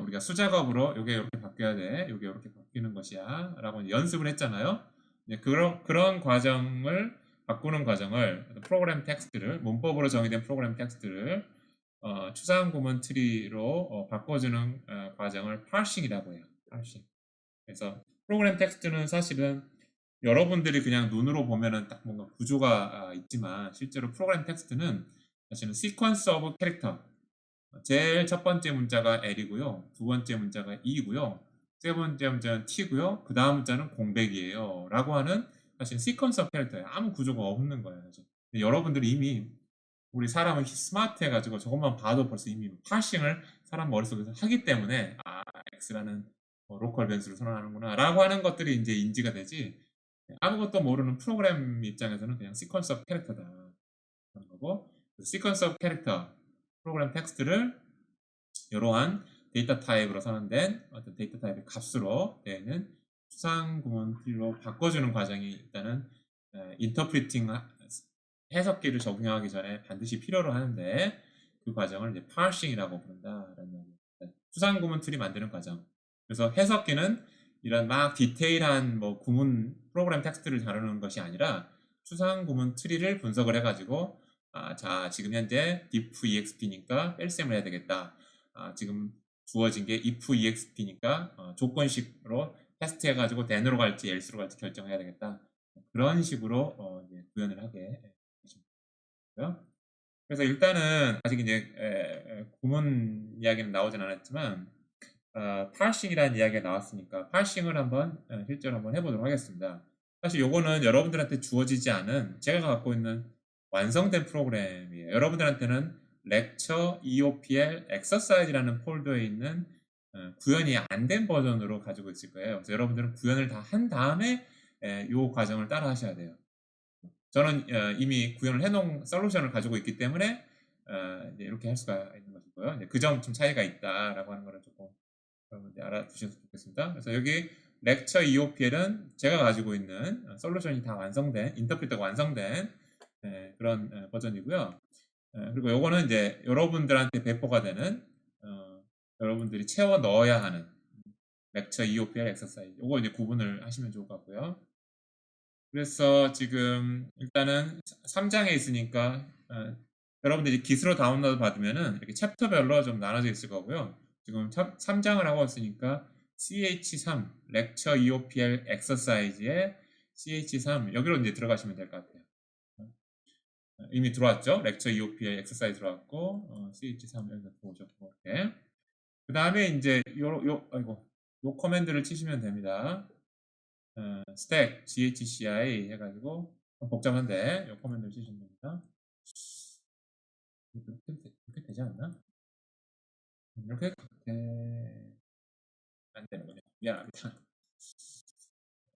우리가 수작업으로 요게 이렇게 바뀌어야 돼, 요게 이렇게 바뀌는 것이야 라고 이제 연습을 했잖아요. 그런 과정을 바꾸는 과정을 프로그램 텍스트를 문법으로 정의된 프로그램 텍스트를 추상 구문 트리로 바꿔주는 과정을 parsing이라고 해요. parsing. 그래서 프로그램 텍스트는 사실은 여러분들이 그냥 눈으로 보면은 딱 뭔가 구조가 있지만 실제로 프로그램 텍스트는 사실은 sequence of character, 제일 첫 번째 문자가 L이고요. 두 번째 문자가 E고요. 세 번째 문자는 T고요. 그 다음 문자는 공백이에요. 라고 하는 사실 시퀀스 오브 캐릭터예요. 아무 구조가 없는 거예요. 사실. 여러분들이 이미 우리 사람은 스마트해가지고 저것만 봐도 벌써 이미 파싱을 사람 머릿속에서 하기 때문에 X라는 로컬 변수를 선언하는구나 라고 하는 것들이 이제 인지가 되지, 아무것도 모르는 프로그램 입장에서는 그냥 시퀀스 오브 캐릭터다 그런 거고, 시퀀스 오브 캐릭터 프로그램 텍스트를 이러한 데이터 타입으로 선언된 어떤 데이터 타입의 값으로 되어 있는 추상 구문 트리로 바꿔주는 과정이 일단은 인터프리팅 해석기를 적용하기 전에 반드시 필요로 하는데, 그 과정을 이제 parsing이라고 부른다라는 얘기입니다. 추상 구문 트리 만드는 과정. 그래서 해석기는 이런 막 디테일한 뭐 구문 프로그램 텍스트를 다루는 것이 아니라 추상 구문 트리를 분석을 해가지고 자, 지금 현재 diff exp니까 LCM을 해야 되겠다. 지금 주어진 게 if exp니까 조건식으로 테스트해가지고 then으로 갈지 else로 갈지 결정해야 되겠다. 그런 식으로 이제 구현을 하게 되시고요. 그래서 일단은 아직 이제 구문 이야기는 나오진 않았지만 parsing이라는 이야기가 나왔으니까 parsing을 한번 실제로 한번 해보도록 하겠습니다. 사실 요거는 여러분들한테 주어지지 않은 제가 갖고 있는 완성된 프로그램이에요. 여러분들한테는 lecture EOPL exercise라는 폴더에 있는 구현이 안 된 버전으로 가지고 있을 거예요. 그래서 여러분들은 구현을 다 한 다음에 이 과정을 따라 하셔야 돼요. 저는 이미 구현을 해놓은 솔루션을 가지고 있기 때문에 이제 이렇게 할 수가 있는 것이고요. 그 점 좀 차이가 있다라고 하는 거를 조금 여러분들 알아두셨으면 좋겠습니다. 그래서 여기 lecture EOPL은 제가 가지고 있는 솔루션이 다 완성된, 인터프리터가 완성된 그런 버전이고요. 그리고 요거는 이제 여러분들한테 배포가 되는 여러분들이 채워 넣어야 하는 lecture EOPL exercise. 요거 이제 구분을 하시면 좋을 것 같고요. 그래서 지금 일단은 3장에 있으니까 여러분들이 기스로 다운로드 받으면은 이렇게 챕터별로 좀 나눠져 있을 거고요. 지금 3장을 하고 있으니까 CH3 렉처 EOPL 엑서사이즈에 CH3 여기로 이제 들어가시면 될 것 같아요. 이미 들어왔죠? 렉처 EOPL 엑서사이즈 들어왔고 CH3 여기서 보셨고 이렇게. 그 다음에 이제 요 커맨드를 치시면 됩니다. stack ghci 해가지고 복잡한데 요 커맨드를 치시면 됩니다. 이렇게 되지 않나? 이렇게 안 되는군요. 미안합니다.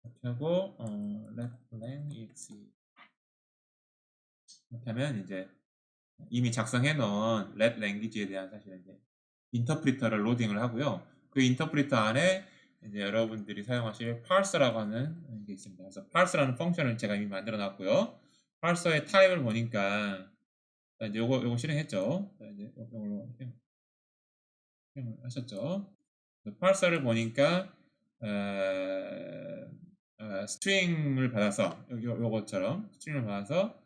이렇게 하고 let lang exe 이렇게 하면 이제 이미 작성해 놓은 let language에 대한 사실은 이제 인터프리터를 로딩을 하고요. 그 인터프리터 안에 이제 여러분들이 사용하실 parser라고 하는 게 있습니다. 그래서 parser라는 펑션을 제가 이미 만들어 놨고요. parser의 타입을 보니까 이제 요거 실행했죠. 이제 요걸로 실행을 하셨죠. parser를 보니까 스트링을 받아서 요것처럼 스트링을 받아서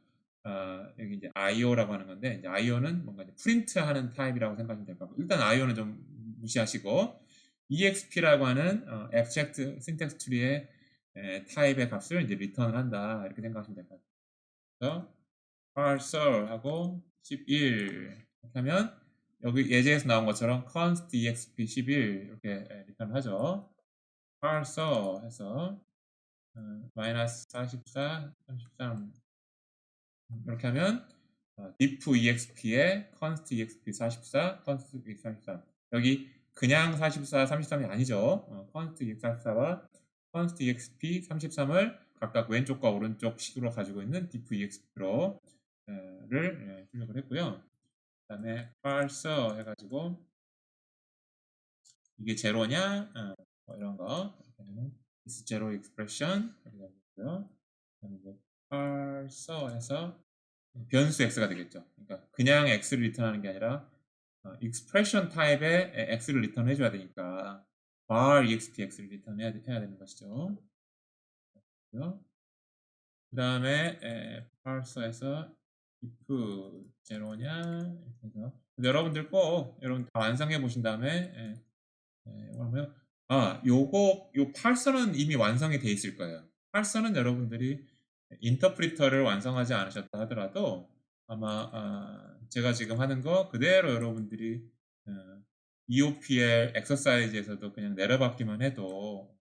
여기 이제 IO라고 하는 건데 이제 IO는 뭔가 이제 프린트하는 타입이라고 생각하시면 될 것 같고 일단 IO는 좀 무시하시고 EXP라고 하는 Abstract Syntax Tree의 타입의 값을 이제 리턴을 한다 이렇게 생각하시면 될 것 같아요. 그래서 parser하고 11 이렇게 하면 여기 예제에서 나온 것처럼 const exp 11 이렇게 리턴을 하죠. parser 해서 마이너스 44, 33 이렇게 하면 diff exp에 const exp 44, const exp 33 여기 그냥 44, 33이 아니죠. const exp 44와 const exp 33을 각각 왼쪽과 오른쪽 식으로 가지고 있는 diff exp로 를 출력을 했고요. 그 다음에 parser 해가지고 이게 제로냐 뭐 이런 거 is zero expression 이렇게 되고요. 그다음에 이제 parser 해서 변수 x가 되겠죠. 그러니까 그냥 x를 리턴하는 게 아니라 expression 타입의 x를 리턴 해줘야 되니까 var ext x를 리턴 해야 되는 것이죠. 그 다음에 parser에서 if 제로냐 이렇게 해서 여러분들 꼭 여러분 다 완성해 보신 다음에 그러면 요 parser는 이미 완성이 돼 있을 거예요. parser는 여러분들이 인터프리터를 완성하지 않으셨다 하더라도 아마 제가 지금 하는 거 그대로 여러분들이 EOPL 엑서사이즈에서도 그냥 내려받기만 해도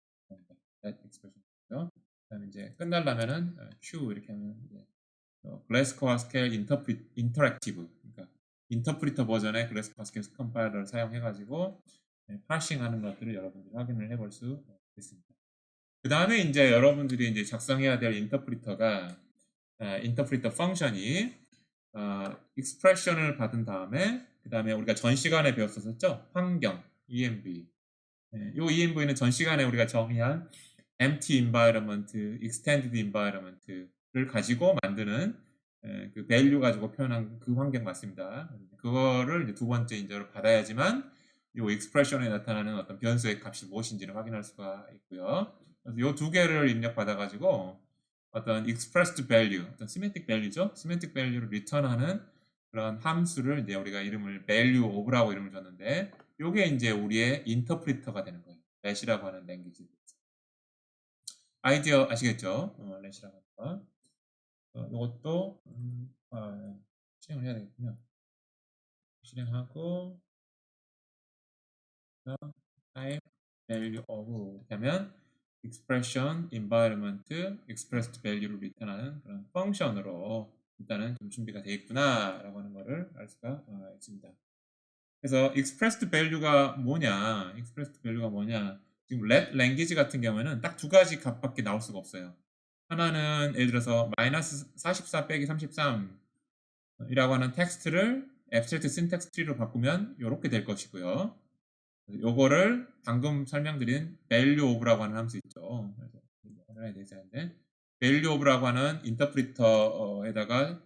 expression이죠. 그다음에 이제 끝나려면은 Q 이렇게 하면 이제 글래스 파스칼 인터랙티브 그러니까 인터프리터 버전의 글래스 파스칼 컴파일러를 사용해가지고 파싱하는 것들을 여러분들이 확인을 해볼 수 있습니다. 그 다음에 이제 여러분들이 이제 작성해야 될 인터프리터가 인터프리터 펑션이 익스프레션을 받은 다음에 그 다음에 우리가 전 시간에 배웠었죠. 환경 env 요 env는 전 시간에 우리가 정의한 empty environment, extended environment를 가지고 만드는 그 value 가지고 표현한 그 환경 맞습니다. 그거를 이제 두 번째 인저로 받아야지만 요 expression에 나타나는 어떤 변수의 값이 무엇인지를 확인할 수가 있고요. 그래서 요 두 개를 입력받아 가지고 어떤 expressed value, 어떤 semantic value죠. semantic value를 return하는 그런 함수를 이제 우리가 이름을 value of라고 이름을 줬는데 요게 이제 우리의 인터프리터가 되는 거예요. 렛이라고 하는 랭귀지. 아이디어 아시겠죠? 렛이라고 하는 거. 이것도 실행을 해야 되겠군요. 실행하고 type value of 이렇게 하면 expression environment expressed value를 리턴하는 그런 펑션으로 일단은 좀 준비가 되어 있구나 라고 하는 거를 알 수가 있습니다. 그래서 expressed value가 뭐냐 지금 let language 같은 경우에는 딱 두 가지 값밖에 나올 수가 없어요. 하나는 예를 들어서 마이너스 44 빼기 33 이라고 하는 텍스트를 abstract syntax tree로 바꾸면 이렇게 될 것이고요. 요거를 방금 설명드린 value of라고 하는 함수 있죠. 그래서 언어에 대해서 하는데 value of라고 하는 인터프리터에다가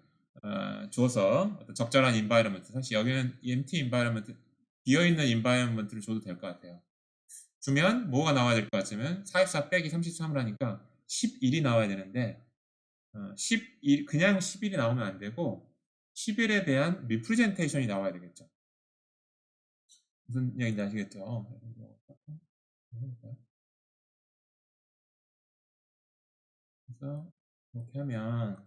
줘서 적절한 environment 사실 여기는 empty environment 비어있는 environment를 줘도 될 것 같아요. 주면 뭐가 나와야 될 것 같으면 44 빼기 33을 하니까 11이 나와야 되는데 그냥 11이 나오면 안 되고 11에 대한 리프레젠테이션이 나와야 되겠죠. 무슨 얘기인지 아시겠죠? 그래서 이렇게 하면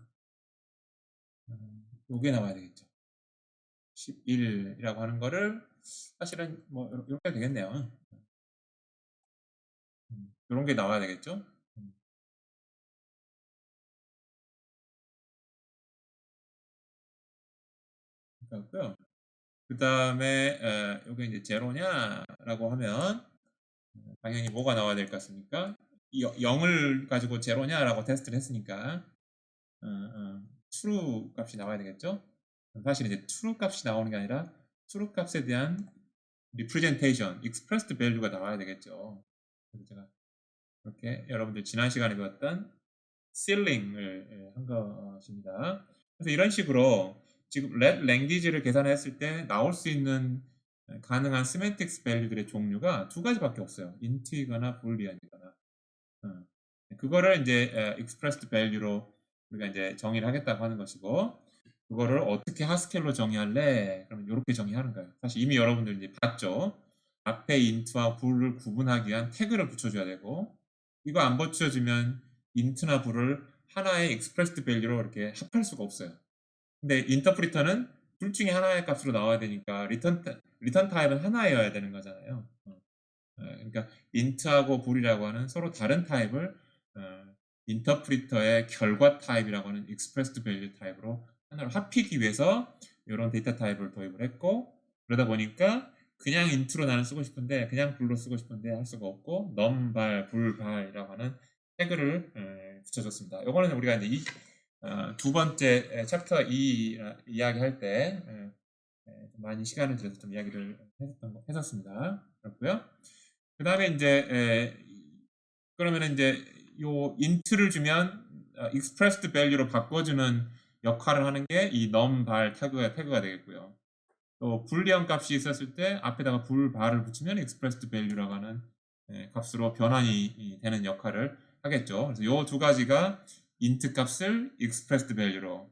요게 나와야 되겠죠. 11이라고 하는 거를 사실은 뭐 이렇게 되겠네요. 이런 게 나와야 되겠죠. 그렇고요. 그 다음에 요게 이제 제로냐라고 하면 당연히 뭐가 나와야 될 것 같습니까? 0을 가지고 제로냐라고 테스트를 했으니까 true 값이 나와야 되겠죠. 사실 이제 true 값이 나오는 게 아니라 true 값에 대한 representation, expressed value가 나와야 되겠죠. 그래서 제가 이렇게 여러분들 지난 시간에 배웠던 sealing을 한 것입니다. 그래서 이런 식으로 지금 let language를 계산했을 때 나올 수 있는 가능한 semantics value들의 종류가 두 가지밖에 없어요. int이거나 boolean이거나. 그거를 이제 expressed value로 우리가 이제 정의를 하겠다고 하는 것이고, 그거를 어떻게 하스켈로 정의할래? 그러면 이렇게 정의하는 거예요. 사실 이미 여러분들 이제 봤죠. 앞에 int와 bool을 구분하기 위한 태그를 붙여줘야 되고, 이거 안 붙여주면 int나 bool을 하나의 expressed value로 이렇게 합할 수가 없어요. 근데 인터프리터는 둘 중에 하나의 값으로 나와야 되니까 리턴 타입은 하나여야 되는 거잖아요. 그러니까 int하고 bool이라고 하는 서로 다른 타입을 인터프리터의 결과 타입이라고 하는 expressed value 타입으로 하나로 합히기 위해서 이런 데이터 타입을 도입을 했고, 그러다 보니까 그냥 int로 나는 쓰고 싶은데 그냥 bool로 쓰고 싶은데 할 수가 없고 num발, bool발이라고 하는 태그를 붙여줬습니다. 이거는 우리가 이제 두 번째 챕터 2 이야기할 때 많이 시간을 들여서 좀 이야기를 했었습니다. 그렇고요. 그 다음에 이제 그러면 이제 요 int를 주면 expressed value로 바꿔주는 역할을 하는 게 이 num발 태그가 되겠고요. 또 불리한 값이 있었을 때 앞에다가 불발을 붙이면 expressed value라고 하는 값으로 변환이 되는 역할을 하겠죠. 그래서 요 두 가지가 int 값을 expressed value로,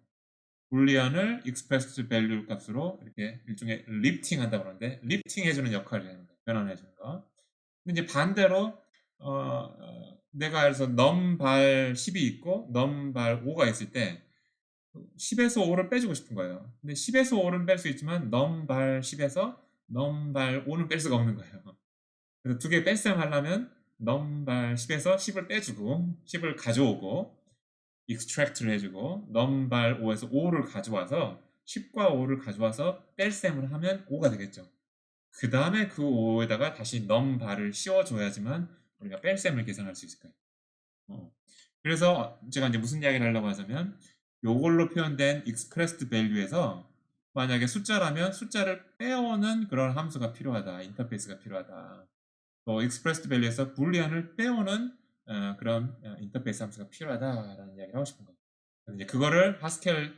불리언을 expressed value 값으로 이렇게 일종의 lifting 한다고 그러는데 lifting 해주는 역할을 하는 거예요. 변환해주는 거. 근데 이제 반대로 내가 그래서 넘발 10이 있고 넘발 5가 있을 때 10에서 5를 빼주고 싶은 거예요. 근데 10에서 5는 뺄 수 있지만 넘발 10에서 넘발 5는 뺄 수가 없는 거예요. 그래서 두 개 뺄셈 하려면 넘발 10에서 10을 빼주고 10을 가져오고 extract를 해주고 넘발 5에서 5를 가져와서 10과 5를 가져와서 뺄셈을 하면 5가 되겠죠. 그 다음에 그 5에다가 다시 넘발을 씌워줘야지만 우리가 뺄셈을 계산할 수 있을 거예요. 그래서 제가 이제 무슨 이야기를 하려고 하자면 요걸로 표현된 expressed value에서 만약에 숫자라면 숫자를 빼오는 그런 함수가 필요하다. 인터페이스가 필요하다. 또 expressed value에서 불리언을 빼오는 그런 인터페이스 함수가 필요하다라는 이야기를 하고 싶은 거예요. 그래서 이제 그거를 하스켈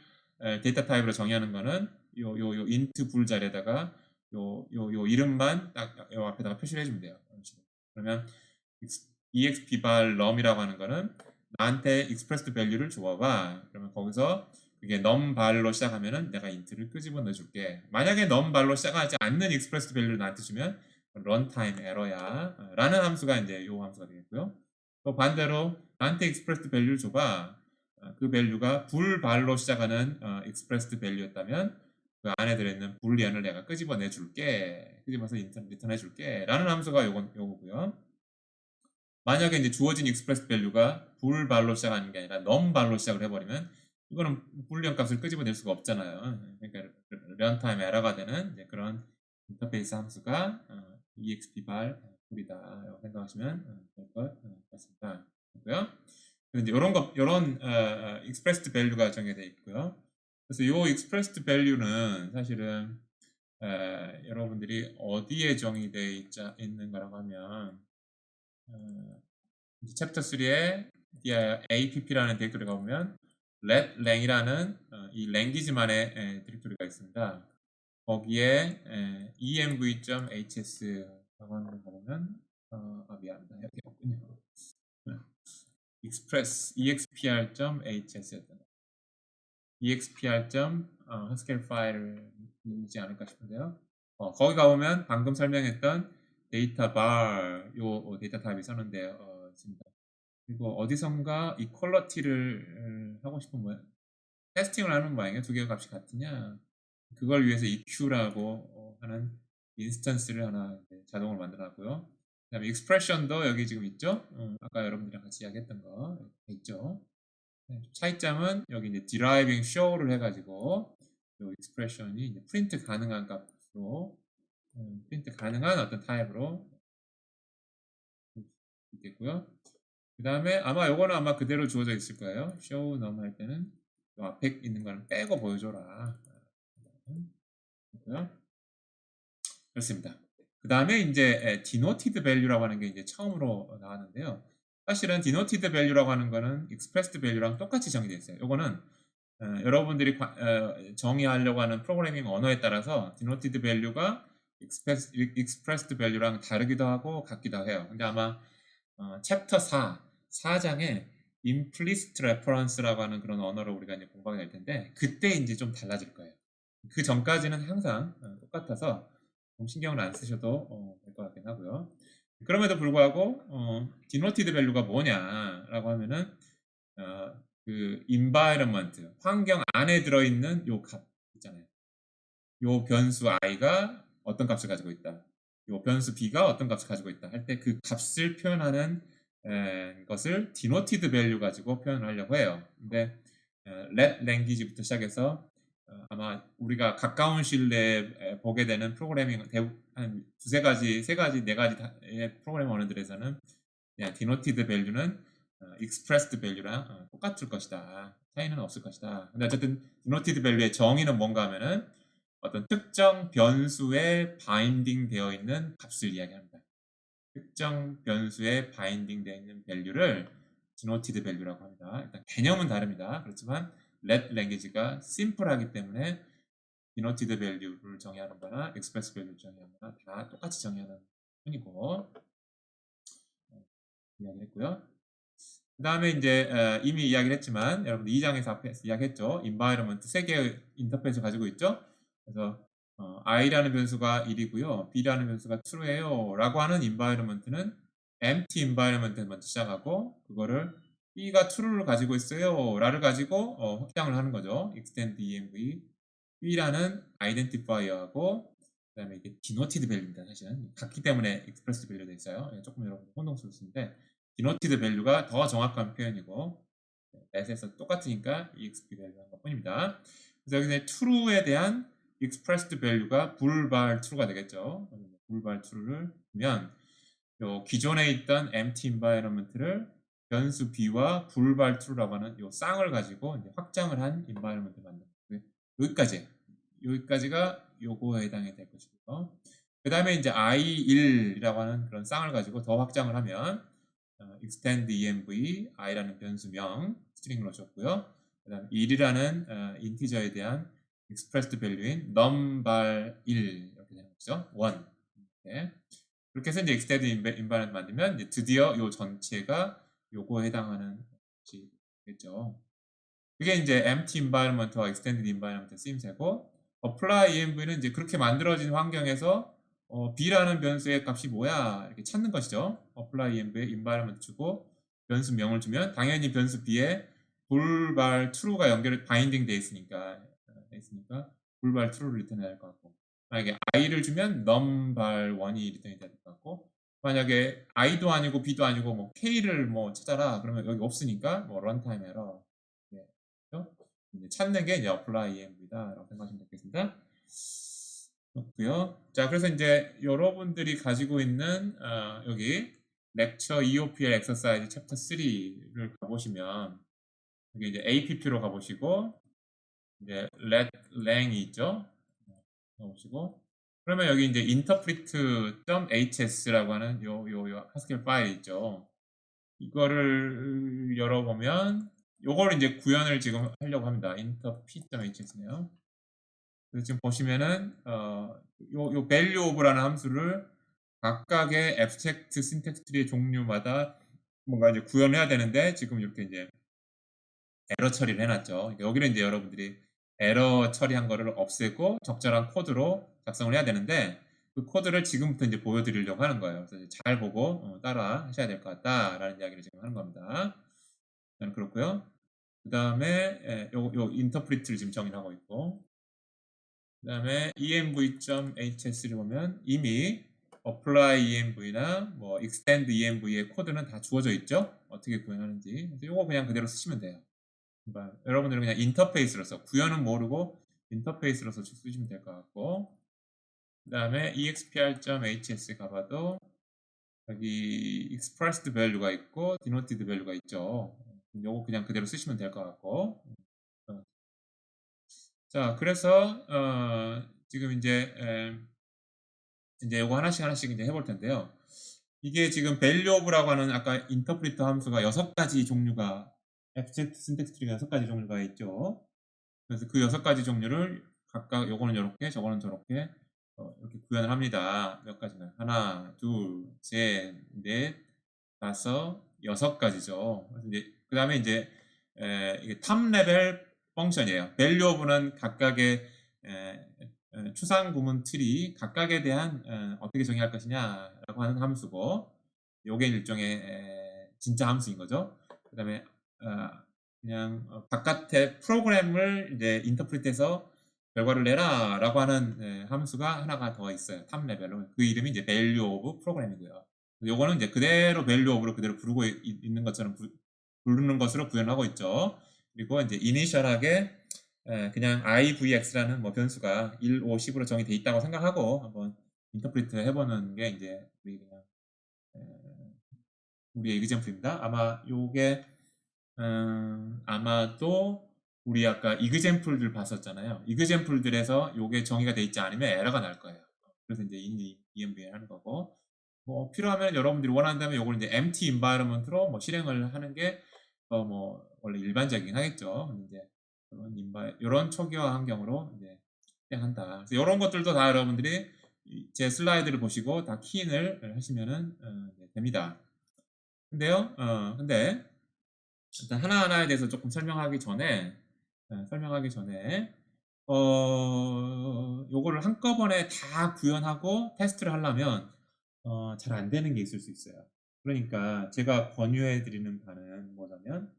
데이터 타입으로 정의하는 거는 요 int 불 자리에다가 요 이름만 딱 요 앞에다가 표시를 해주면 돼요. 그러면 exp_val num이라고 하는 거는 나한테 expressed value를 줘봐. 그러면 거기서 그게 num발로 시작하면은 내가 int를 끄집어 내줄게. 만약에 num발로 시작하지 않는 expressed value를 나한테 주면 runtime error야 라는 함수가 이제 요 함수가 되겠고요. 또 반대로 나한테 expressed value를 줘봐. 그 value가 불발로 시작하는 expressed value였다면 그 안에 들어있는 불리언을 내가 끄집어 내줄게. 끄집어서 리턴 해줄게. 라는 함수가 요거고요. 만약에 이제 주어진 expressed value가 불발로 시작하는 게 아니라 num발로 시작을 해버리면 이거는 불리언 값을 끄집어낼 수가 없잖아요. 그러니까 runtime error가 되는 그런 인터페이스 함수가 expval 불이다 라고 생각하시면 될 것 같습니다. 그고요. 이제 이런 expressed value가 정해져 있고요. 그래서 이 expressed value는 사실은 여러분들이 어디에 정의되어 있는가라고 하면 챕터 3에 APP라는 디렉토리 가보면 letLang이라는 이 랭귀지만의 디렉토리가 있습니다. 거기에 env.hs라고 하는 걸 가보면 미안합니다. 여기 없군요. express expr.hs였던 expr haskell 파일이지 않을까 싶은데요. 거기 가보면 방금 설명했던 데이터 bar 요 데이터 타입이 있습니다. 그리고 어디선가 이퀄러티를 하고 싶은 모양, 테스팅을 하는 모양이에요. 두 개의 값이 같으냐. 그걸 위해서 EQ라고 하는 인스턴스를 하나 자동으로 만들어놨고요. 그 다음에 익스프레션도 여기 지금 있죠. 아까 여러분들이랑 같이 이야기했던 거 있죠. 차이점은 여기 이제 deriving show를 해가지고 이 익스프레션이 이제 프린트 가능한 값으로 프린트 가능한 어떤 타입으로 있겠고요. 그 다음에 아마 요거는 아마 그대로 주어져 있을 거예요. show num 할 때는 요 앞에 있는 거는 빼고 보여줘라. 그렇고요. 그렇습니다. 그 다음에 이제 denoted value라고 하는 게 이제 처음으로 나왔는데요. 사실은 denoted value라고 하는 거는 expressed value랑 똑같이 정의되어 있어요. 요거는 여러분들이 정의하려고 하는 프로그래밍 언어에 따라서 denoted value가 expressed value랑 다르기도 하고 같기도 해요. 근데 아마 챕터 4장에 implicit reference라고 하는 그런 언어를 우리가 이제 공부하게 될 텐데 그때 이제 좀 달라질 거예요. 그 전까지는 항상 똑같아서 신경을 안 쓰셔도 될 것 같긴 하고요. 그럼에도 불구하고 denoted value가 뭐냐라고 하면은 그 environment 환경 안에 들어있는 요 값 있잖아요. 요 변수 i가 어떤 값을 가지고 있다. 요 변수 b가 어떤 값을 가지고 있다 할 때 그 값을 표현하는 것을 denoted value 가지고 표현을 하려고 해요. 근데 let language부터 시작해서 아마 우리가 가까운 시일 내에 보게 되는 프로그래밍 한 두세 가지, 세 가지, 네 가지의 프로그래밍 언어들에서는 그냥 denoted value는 expressed value랑 똑같을 것이다. 차이는 없을 것이다. 근데 어쨌든 denoted value의 정의는 뭔가 하면은 어떤 특정 변수에 바인딩 되어 있는 값을 이야기합니다. 특정 변수에 바인딩 되어 있는 value를 denoted value라고 합니다. 일단 개념은 다릅니다. 그렇지만 let language가 simple하기 때문에 denoted value를 정의하는 거나 express value를 정의하는 거나 다 똑같이 정의하는 편이고 이야기를 했고요. 그 다음에 이제 이미 이야기를 했지만 여러분들 2장에서 앞에 이야기했죠. environment 세 개의 인터페이스를 가지고 있죠. 그래서 i라는 변수가 1이고요. b라는 변수가 true예요. 라고 하는 environment는 empty environment을 먼저 시작하고 그거를 b가 true를 가지고 있어요. 라를 가지고 확장을 하는 거죠. extend env b라는 identifier하고 그 다음에 이게 denoted value입니다. 사실은 같기 때문에 expressed value 되어 있어요. 조금 여러분 혼동스럽습니다. denoted value가 더 정확한 표현이고 let에서 똑같으니까 exp value 한 것뿐입니다. 그래서 여기서 true에 대한 expressed value가 불발 true가 되겠죠. 불발 true를 주면 요 기존에 있던 empty environment를 변수 b와 불발 true라고 하는 요 쌍을 가지고 이제 확장을 한 environment을 만듭니다. 여기까지가 요거에 해당이 될 것이고요. 그 다음에 이제 i1이라고 하는 그런 쌍을 가지고 더 확장을 하면 extend env i라는 변수명 스트링으로 줬고요. 그 다음 1이라는 인티저에 대한 expressed value인 numbar 1 이렇게 되는 거죠. 1 이렇게. 그렇게 해서 이제 extend environment 만들면 이제 드디어 요 전체가 요거에 해당하는 것이 되겠죠. 그게 이제 empty environment와 extended environment의 쓰임새고 apply env는 이제 그렇게 만들어진 환경에서 b라는 변수의 값이 뭐야 이렇게 찾는 것이죠. apply env에 environment 주고 변수명을 주면 당연히 변수 b에 불발 true가 연결 바인딩 돼 있으니까 불발 true를 리턴해야 될 것 같고 만약에 i를 주면 num발 1이 리턴이 돼야 될 것 같고 만약에 i도 아니고 b도 아니고 뭐 k를 뭐 찾아라 그러면 여기 없으니까 뭐 runtime error 찾는 게 이제 apply env다라고 생각하시면 되겠습니다. 그렇고요. 자, 그래서 이제 여러분들이 가지고 있는 여기 lecture EOPL exercise chapter 3를 가보시면 여기 이제 APP로 가보시고 이제 let lang이 있죠. 가보시고 그러면 여기 이제 interpret.hs라고 하는 요 하스켈 파일 있죠. 이거를 열어보면 요걸 이제 구현을 지금 하려고 합니다. interp.hs네요. 그래서 지금 보시면은 요 value of라는 함수를 각각의 abstract syntax tree의 종류마다 뭔가 이제 구현해야 되는데 지금 이렇게 이제 에러 처리를 해놨죠. 그러니까 여기는 이제 여러분들이 에러 처리한 거를 없애고 적절한 코드로 작성을 해야 되는데 그 코드를 지금부터 이제 보여드리려고 하는 거예요. 그래서 이제 잘 보고 따라 하셔야 될 것 같다라는 이야기를 지금 하는 겁니다. 저는 그렇고요. 그 다음에 요 인터프리트를 지금 정의하고 있고, 그 다음에 env.hs를 보면 이미 apply env나 뭐 extend env의 코드는 다 주어져 있죠. 어떻게 구현하는지. 그래서 요거 그냥 그대로 쓰시면 돼요. 그러니까 여러분들은 그냥 인터페이스로서 구현은 모르고 인터페이스로서 쓰시면 될 것 같고, 그 다음에 expr.hs 가봐도 여기 expressed value가 있고 denoted value가 있죠. 요거 그냥 그대로 쓰시면 될 것 같고. 자, 그래서 지금 이제 요거 하나씩 이제 해볼 텐데요. 이게 지금 value of라고 하는 아까 인터프리터 함수가 6가지 종류가 abstract syntax tree가 6가지 종류가 있죠. 그래서 그 6가지 종류를 각각 요거는 요렇게 저거는 저렇게 이렇게 구현을 합니다. 몇 가지나 하나, 둘, 셋, 넷, 다섯, 6가지죠. 그래서 이제 그 다음에 이제 이게 탑 레벨 펑션이에요. value of는 각각의 추상 구문 트리 각각에 대한 어떻게 정의할 것이냐라고 하는 함수고, 요게 일종의 진짜 함수인 거죠. 그 다음에 그냥 바깥에 프로그램을 이제 인터프리트해서 결과를 내라라고 하는 함수가 하나가 더 있어요. 탑 레벨로. 그 이름이 이제 value of 프로그램이고요. 요거는 이제 그대로 value of로 그대로 부르고 있는 것처럼 부르는 것으로 구현하고 있죠. 그리고 이제 이니셜하게 그냥 ivx라는 뭐 변수가 1, 5, 10으로 정의되어 있다고 생각하고 한번 인터프리트 해보는 게 이제 우리 그냥 우리의 이그젠플입니다. 아마 요게 아마도 우리 아까 이그젠플들 봤었잖아요. 이그젠플들에서 요게 정의가 돼 있지 않으면 에러가 날 거예요. 그래서 이제 env 하는 거고, 뭐 필요하면 여러분들이 원한다면 요걸 이제 empty environment로 뭐 실행을 하는 게 뭐 원래 일반적이긴 하겠죠. 근데 이제 이런 초기화 환경으로 이제 실행한다. 그래서 이런 것들도 다 여러분들이 제 슬라이드를 보시고 다 키인을 하시면은 됩니다. 근데요, 근데 일단 하나하나에 대해서 조금 설명하기 전에 요거를 한꺼번에 다 구현하고 테스트를 하려면 잘 안 되는 게 있을 수 있어요. 그러니까 제가 권유해 드리는 바는 뭐냐면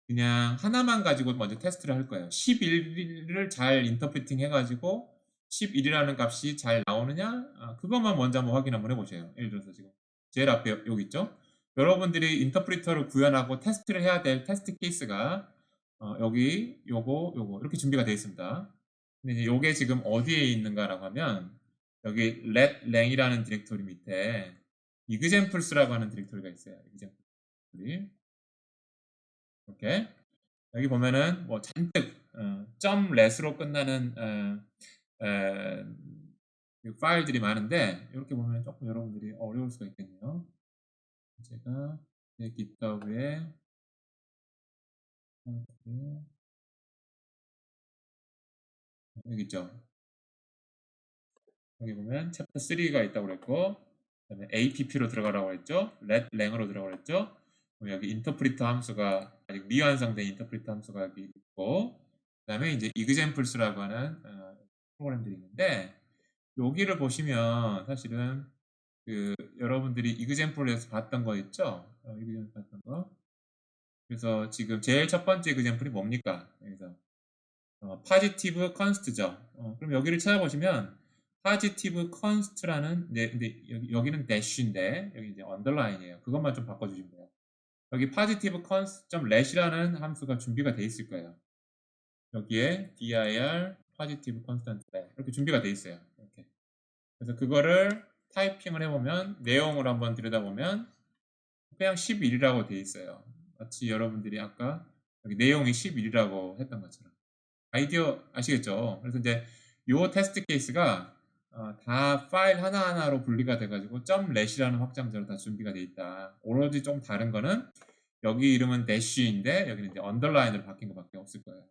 그냥 하나만 가지고 먼저 테스트를 할 거예요. 11을 잘 인터프리팅 해가지고 11이라는 값이 잘 나오느냐? 그것만 먼저 한번 확인 한번 해보세요. 예를 들어서 지금 제일 앞에 여기 있죠? 여러분들이 인터프리터를 구현하고 테스트를 해야 될 테스트 케이스가 여기 요거 이렇게 준비가 되어 있습니다. 근데 이제 요게 지금 어디에 있는가라고 하면 여기 letlang이라는 디렉토리 밑에 examples라고 하는 디렉토리가 있어요. example 이렇게 여기 보면은 뭐 잔뜩 .let으로 끝나는 파일들이 많은데 이렇게 보면 조금 여러분들이 어려울 수가 있겠네요. 제가 제 GitHub에 여기 있죠. 여기 보면 챕터 3가 있다고 그랬고, 그다음에 app로 들어가라고 했죠. letlang으로 들어가라고 했죠. 여기 인터프리터 함수가 아직 미완성된 인터프리터 함수가 여기 있고, 그다음에 이제 examples라고 하는 프로그램들이 있는데 여기를 보시면 사실은 그 여러분들이 example에서 봤던 거 있죠? example 봤던 거. 그래서 지금 제일 첫 번째 example이 뭡니까? 여기서 positive const죠. 그럼 여기를 찾아보시면 positive const라는 근데 여기는 dash인데 여기 이제 underline이에요. 그것만 좀 바꿔주시면 돼요. 여기 positive const.let이라는 함수가 준비가 돼 있을 거예요. 여기에 dir positive constant 이렇게 준비가 돼 있어요. 이렇게. 그래서 그거를 타이핑을 해보면 내용을 한번 들여다보면 그냥 11이라고 돼 있어요. 마치 여러분들이 아까 여기 내용이 11이라고 했던 것처럼. 아이디어 아시겠죠? 그래서 이제 요 테스트 케이스가 다 파일 하나하나로 분리가 돼가지고 .let이라는 확장자로 다 준비가 돼 있다. 오로지 좀 다른 거는 여기 이름은 dash인데 여기는 이제 언더라인으로 바뀐 것밖에 없을 거예요.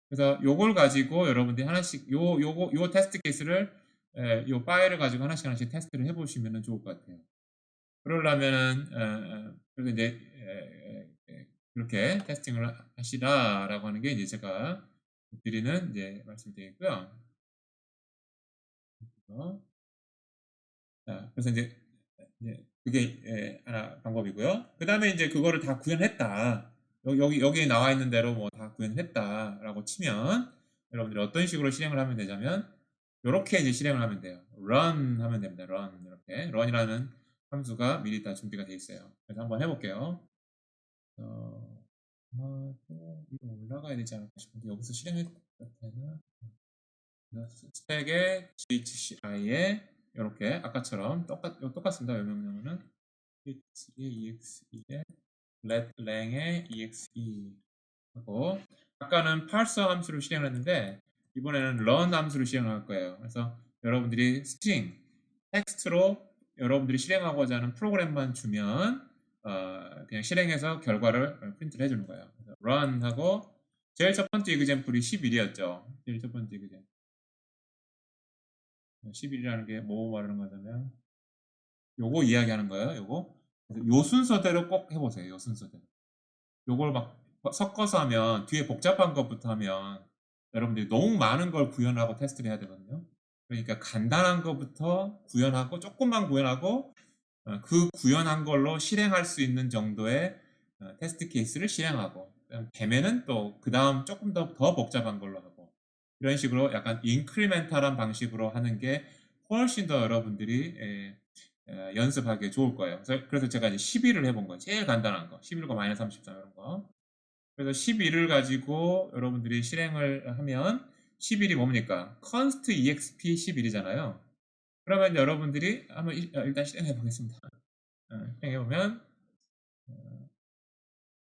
그래서 요걸 가지고 여러분들이 하나씩 요 테스트 케이스를 요 파일을 가지고 하나씩 테스트를 해보시면 좋을 것 같아요. 그러려면은 그래서 이제 그렇게 테스팅을 하시라라고 하는 게 이제 제가 드리는 이제 말씀드리고요. 자, 그래서 이제 그게 하나 방법이고요. 그 다음에 이제 그거를 다 구현했다. 여기 나와 있는 대로 뭐 다 구현했다라고 치면 여러분들이 어떤 식으로 실행을 하면 되냐면 이렇게 이제 실행을 하면 돼요. run 하면 됩니다. run 이렇게 run이라는 함수가 미리 다 준비가 돼 있어요. 그래서 한번 해볼게요. 아마 또 위로 올라가야 되지 않을까 싶은데 여기서 실행해도 되나? 스택에 GHCI에 이렇게 아까처럼 똑같습니다. 이 명령어는 EXE에 let lang에 EXE 하고 아까는 parser 함수를 실행을 했는데 이번에는 run 함수를 실행할 거예요. 그래서 여러분들이 스트링 텍스트로 여러분들이 실행하고자 하는 프로그램만 주면 그냥 실행해서 결과를 프린트를 해주는 거예요. 그래서 run 하고 제일 첫 번째 example이 11이었죠. 제일 첫 번째 example. 11이라는 게 뭐 말하는 거냐면 요거 이야기하는 거예요. 요 순서대로 꼭 해보세요. 요 순서대로. 요걸 막 섞어서 하면 뒤에 복잡한 것부터 하면 여러분들이 너무 많은 걸 구현하고 테스트를 해야 되거든요. 그러니까 간단한 것부터 구현하고 조금만 구현하고 그 구현한 걸로 실행할 수 있는 정도의 테스트 케이스를 실행하고 되면은 또 그 다음 조금 더 복잡한 걸로 하고 이런 식으로 약간 인크리멘탈한 방식으로 하는 게 훨씬 더 여러분들이 연습하기에 좋을 거예요. 그래서 제가 이제 12를 해본 거예요. 제일 간단한 거. 11과 마이너스 33 이런 거. 그래서 11을 가지고 여러분들이 실행을 하면 11이 뭡니까? const exp 11이잖아요. 그러면 여러분들이 한번 일단 실행해 보겠습니다. 실행해 보면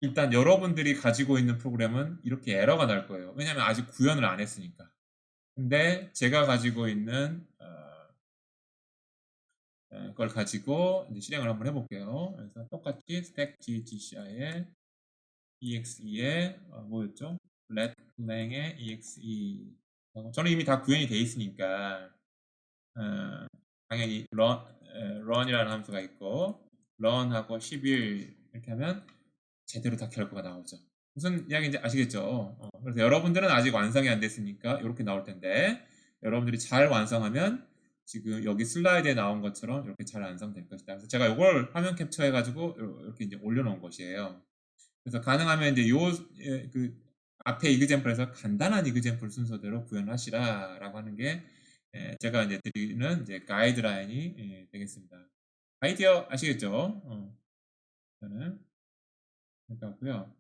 일단 여러분들이 가지고 있는 프로그램은 이렇게 에러가 날 거예요. 왜냐하면 아직 구현을 안 했으니까. 근데 제가 가지고 있는 걸 가지고 이제 실행을 한번 해볼게요. 그래서 똑같이 stack gcci에 exe에 뭐였죠? let lang에 exe 저는 이미 다 구현이 돼 있으니까 당연히 run이라는 함수가 있고 run하고 11 이렇게 하면 제대로 다 결과가 나오죠. 무슨 이야기인지 아시겠죠? 그래서 여러분들은 아직 완성이 안 됐으니까 이렇게 나올 텐데 여러분들이 잘 완성하면 지금 여기 슬라이드에 나온 것처럼 이렇게 잘 완성될 것이다. 그래서 제가 이걸 화면 캡처해 가지고 이렇게 이제 올려놓은 것이에요. 그래서 가능하면 이제 그 앞에 이그젠플에서 간단한 이그젠플 순서대로 구현하시라라고 하는 게 제가 이제 드리는 이제 가이드라인이 되겠습니다. 아이디어 아시겠죠? 저는 같고요.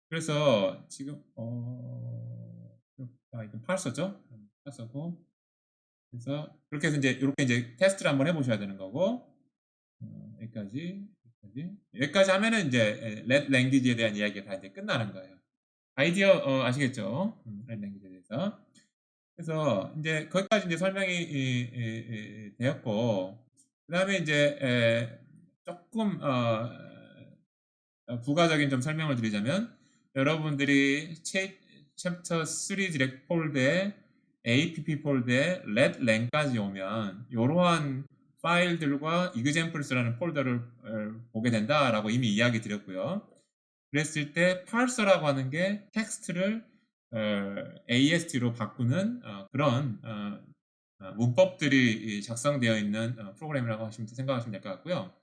그래서 지금 이건 parser죠? parser고 그래서 그렇게 해서 이제 이렇게 이제 테스트를 한번 해보셔야 되는 거고 여기까지 하면은 이제 let language에 대한 이야기가 다 이제 끝나는 거예요. 아이디어 아시겠죠? let language에 대해서. 그래서 이제 거기까지 이제 설명이 되었고 그다음에 이제 조금 부가적인 좀 설명을 드리자면 여러분들이 챕터 3 디렉 폴드에 app 폴드에 let lang까지 오면 이러한 파일들과 examples라는 폴더를 보게 된다라고 이미 이야기 드렸고요. 그랬을 때 parser라고 하는 게 텍스트를 AST로 바꾸는 그런 문법들이 작성되어 있는 프로그램이라고 생각하시면 될 것 같고요.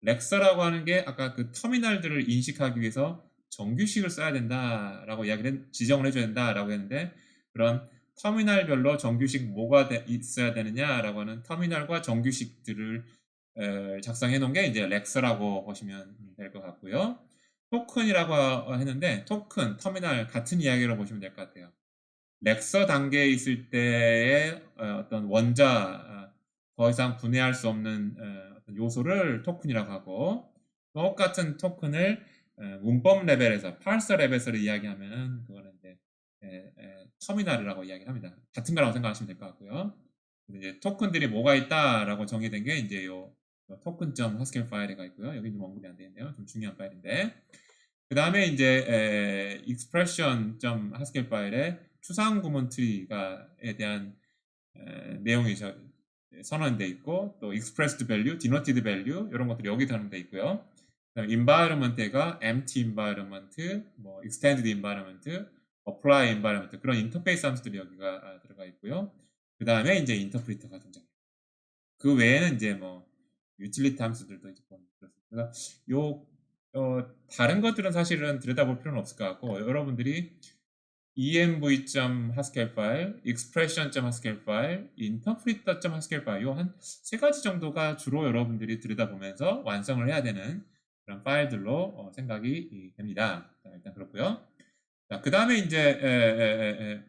렉서라고 하는 게 아까 그 터미널들을 인식하기 위해서 정규식을 써야 된다라고 지정을 해줘야 된다라고 했는데 그런 터미널별로 정규식 뭐가 있어야 되느냐라고 하는 터미널과 정규식들을 작성해 놓은 게 이제 렉서라고 보시면 될 것 같고요. 토큰이라고 했는데 토큰, 터미널 같은 이야기로 보시면 될 것 같아요. 렉서 단계에 있을 때의 어떤 원자 더 이상 분해할 수 없는 어떤 요소를 토큰이라고 하고 똑같은 토큰을 문법 레벨에서 parser 레벨에서 이야기하면 그거는 이제 터미널이라고 이야기합니다. 같은 거라고 생각하시면 될 것 같고요. 이제 토큰들이 뭐가 있다라고 정의된 게 이제 요 token.haskell 파일에가 있고요. 여기 좀 언급이 안 되는데요. 좀 중요한 파일인데 그 다음에 이제 expression.haskell 파일에 추상 구문 트리가에 대한 내용이 선언되어 있고 또 expressed value, denoted value 이런 것들이 여기 선언되어 있고요. 그다음에 environment가 empty environment, 뭐 extended environment, apply environment 그런 인터페이스 함수들이 여기가 들어가 있고요. 그 다음에 이제 인터프리터가 등장해요. 그 외에는 이제 뭐 유틸리티 함수들도 이제 그렇습니다. 그래서 요 다른 것들은 사실은 들여다볼 필요는 없을 것 같고 여러분들이 env.haskell 파일, expression.haskell 파일, interpreter.haskell 파일 요 한 세 가지 정도가 주로 여러분들이 들여다보면서 완성을 해야 되는 그런 파일들로 생각이 됩니다. 자, 일단 그렇고요. 자, 그 다음에 이제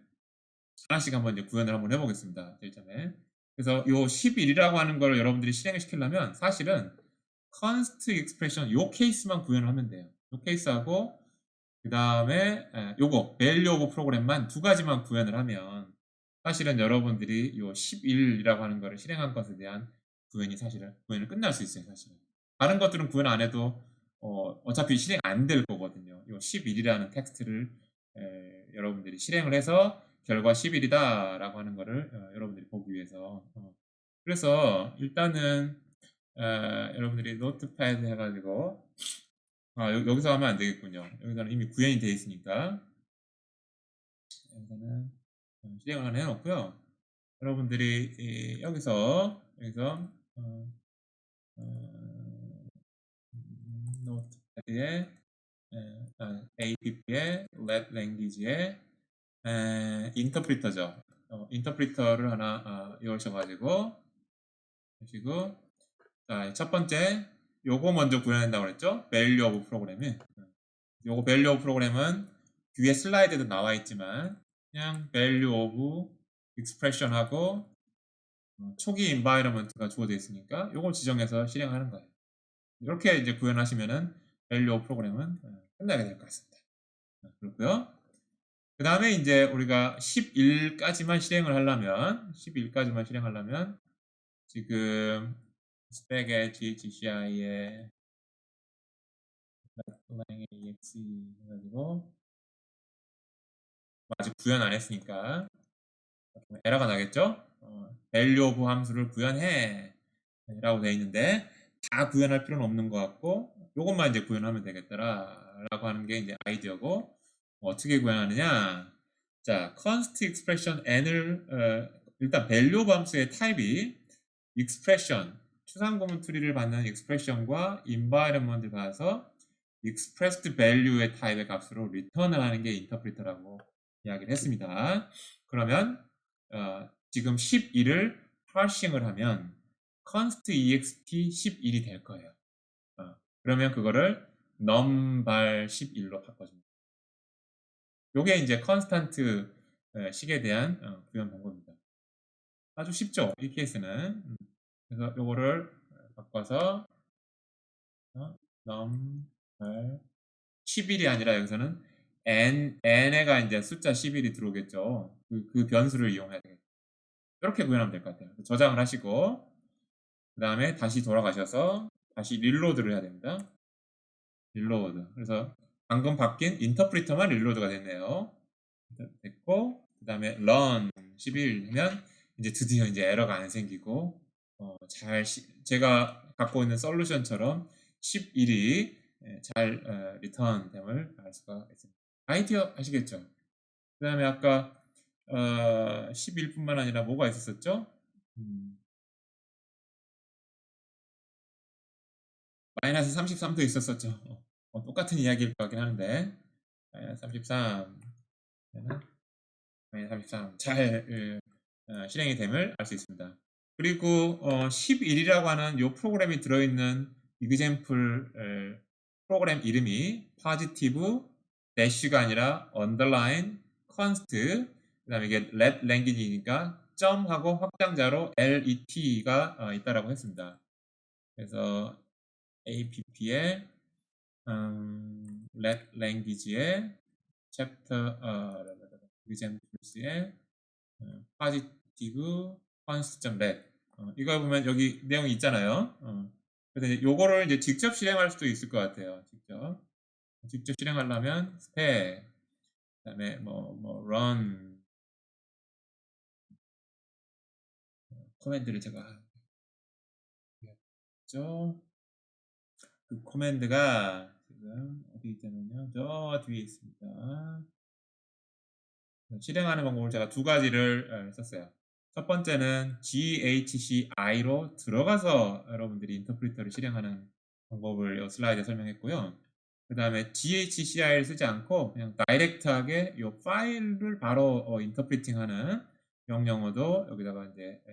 하나씩 한번 이제 구현을 한번 해보겠습니다. 제일 처음에. 그래서 요 11이라고 하는 걸 여러분들이 실행을 시키려면 사실은 const expression 요 케이스만 구현을 하면 돼요. 요 케이스하고 그 다음에 요거 value of program만 두 가지만 구현을 하면 사실은 여러분들이 요 11이라고 하는 거를 실행한 것에 대한 구현이 사실은 구현을 끝날 수 있어요. 사실은 다른 것들은 구현 안 해도 어차피 실행 안 될 거거든요. 요 11이라는 텍스트를 여러분들이 실행을 해서 결과 11이다 라고 하는 거를 여러분들이 보기 위해서 그래서 일단은 여러분들이 노트패드 해가지고 여기서 하면 안 되겠군요. 여기서는 이미 구현이 되어 있으니까 여기서는 실행을 하나 해놓고요. 여러분들이 여기서 노트패드에 app에 let language에 인터프리터죠. 인터프리터를 하나 이용하셔가지고 하시고 자, 첫 번째 요거 먼저 구현한다고 그랬죠? value of 프로그램이 요거 value of 프로그램은 뒤에 슬라이드에도 나와 있지만 그냥 value of expression하고 초기 environment가 주어져 있으니까 요걸 지정해서 실행하는 거예요. 이렇게 이제 구현하시면은 value of 프로그램은 끝나게 될 것 같습니다. 그렇고요. 그 다음에 이제 우리가 11까지만 실행을 하려면 지금 스펙에 GCI에 exe 해가지고 아직 구현 안 했으니까 에러가 나겠죠? value of 함수를 구현해 라고 되어 있는데 다 구현할 필요는 없는 것 같고 요것만 이제 구현하면 되겠더라 라고 하는 게 이제 아이디어고 어떻게 구현하느냐 자 const expression n을 일단 value of 함수의 타입이 expression 추상구문 트리를 받는 expression과 environment을 받아서 expressed value의 타입의 값으로 return을 하는 게 interpreter라고 이야기를 했습니다. 그러면 지금 11을 parsing을 하면 const ext 11이 될 거예요. 그러면 그거를 numval 11로 바꿔줍니다. 요게 이제 컨스탄트 식에 대한 구현 방법입니다. 아주 쉽죠? 이 케이스는. 그래서 요거를 바꿔서 numval 11이 아니라 여기서는 n에가 이제 숫자 11이 들어오겠죠. 그 변수를 이용해야 되겠죠. 이렇게 구현하면 될 것 같아요. 저장을 하시고 그 다음에 다시 돌아가셔서 다시 릴로드를 해야 됩니다. 릴로드. 그래서 방금 바뀐 인터프리터만 릴로드가 됐네요. 됐고 그 다음에 run 11이면 이제 드디어 이제 에러가 안 생기고 제가 갖고 있는 솔루션처럼 11이 잘 리턴 됨을 알 수가 있습니다. 아이디어 아시겠죠? 그 다음에 아까 11뿐만 아니라 뭐가 있었었죠? 마이너스 33도 있었었죠. 똑같은 이야기일 것 같긴 하는데 마이너스 33 마이너스 33 잘 실행이 됨을 알 수 있습니다. 그리고 11이라고 하는 이 프로그램이 들어있는 example 프로그램 이름이 positive dash가 아니라 underline const 그 다음에 이게 let language이니까 점하고 확장자로 let가 있다라고 했습니다. 그래서 app에 let language의 chapter examples의 positive const.let 이거 보면 여기 내용이 있잖아요. 그래서 이제 요거를 이제 직접 실행할 수도 있을 것 같아요. 직접 실행하려면 spec 그다음에 뭐 run 커맨드를 제가 했죠. 그 코맨드가 지금 어디 있냐면요. 저 뒤에 있습니다. 실행하는 방법을 제가 두 가지를 썼어요. 첫 번째는 ghci로 들어가서 여러분들이 인터프리터를 실행하는 방법을 이 슬라이드에 설명했고요. 그 다음에 ghci를 쓰지 않고 그냥 다이렉트하게 이 파일을 바로 인터프리팅하는 명령어도 여기다가 이제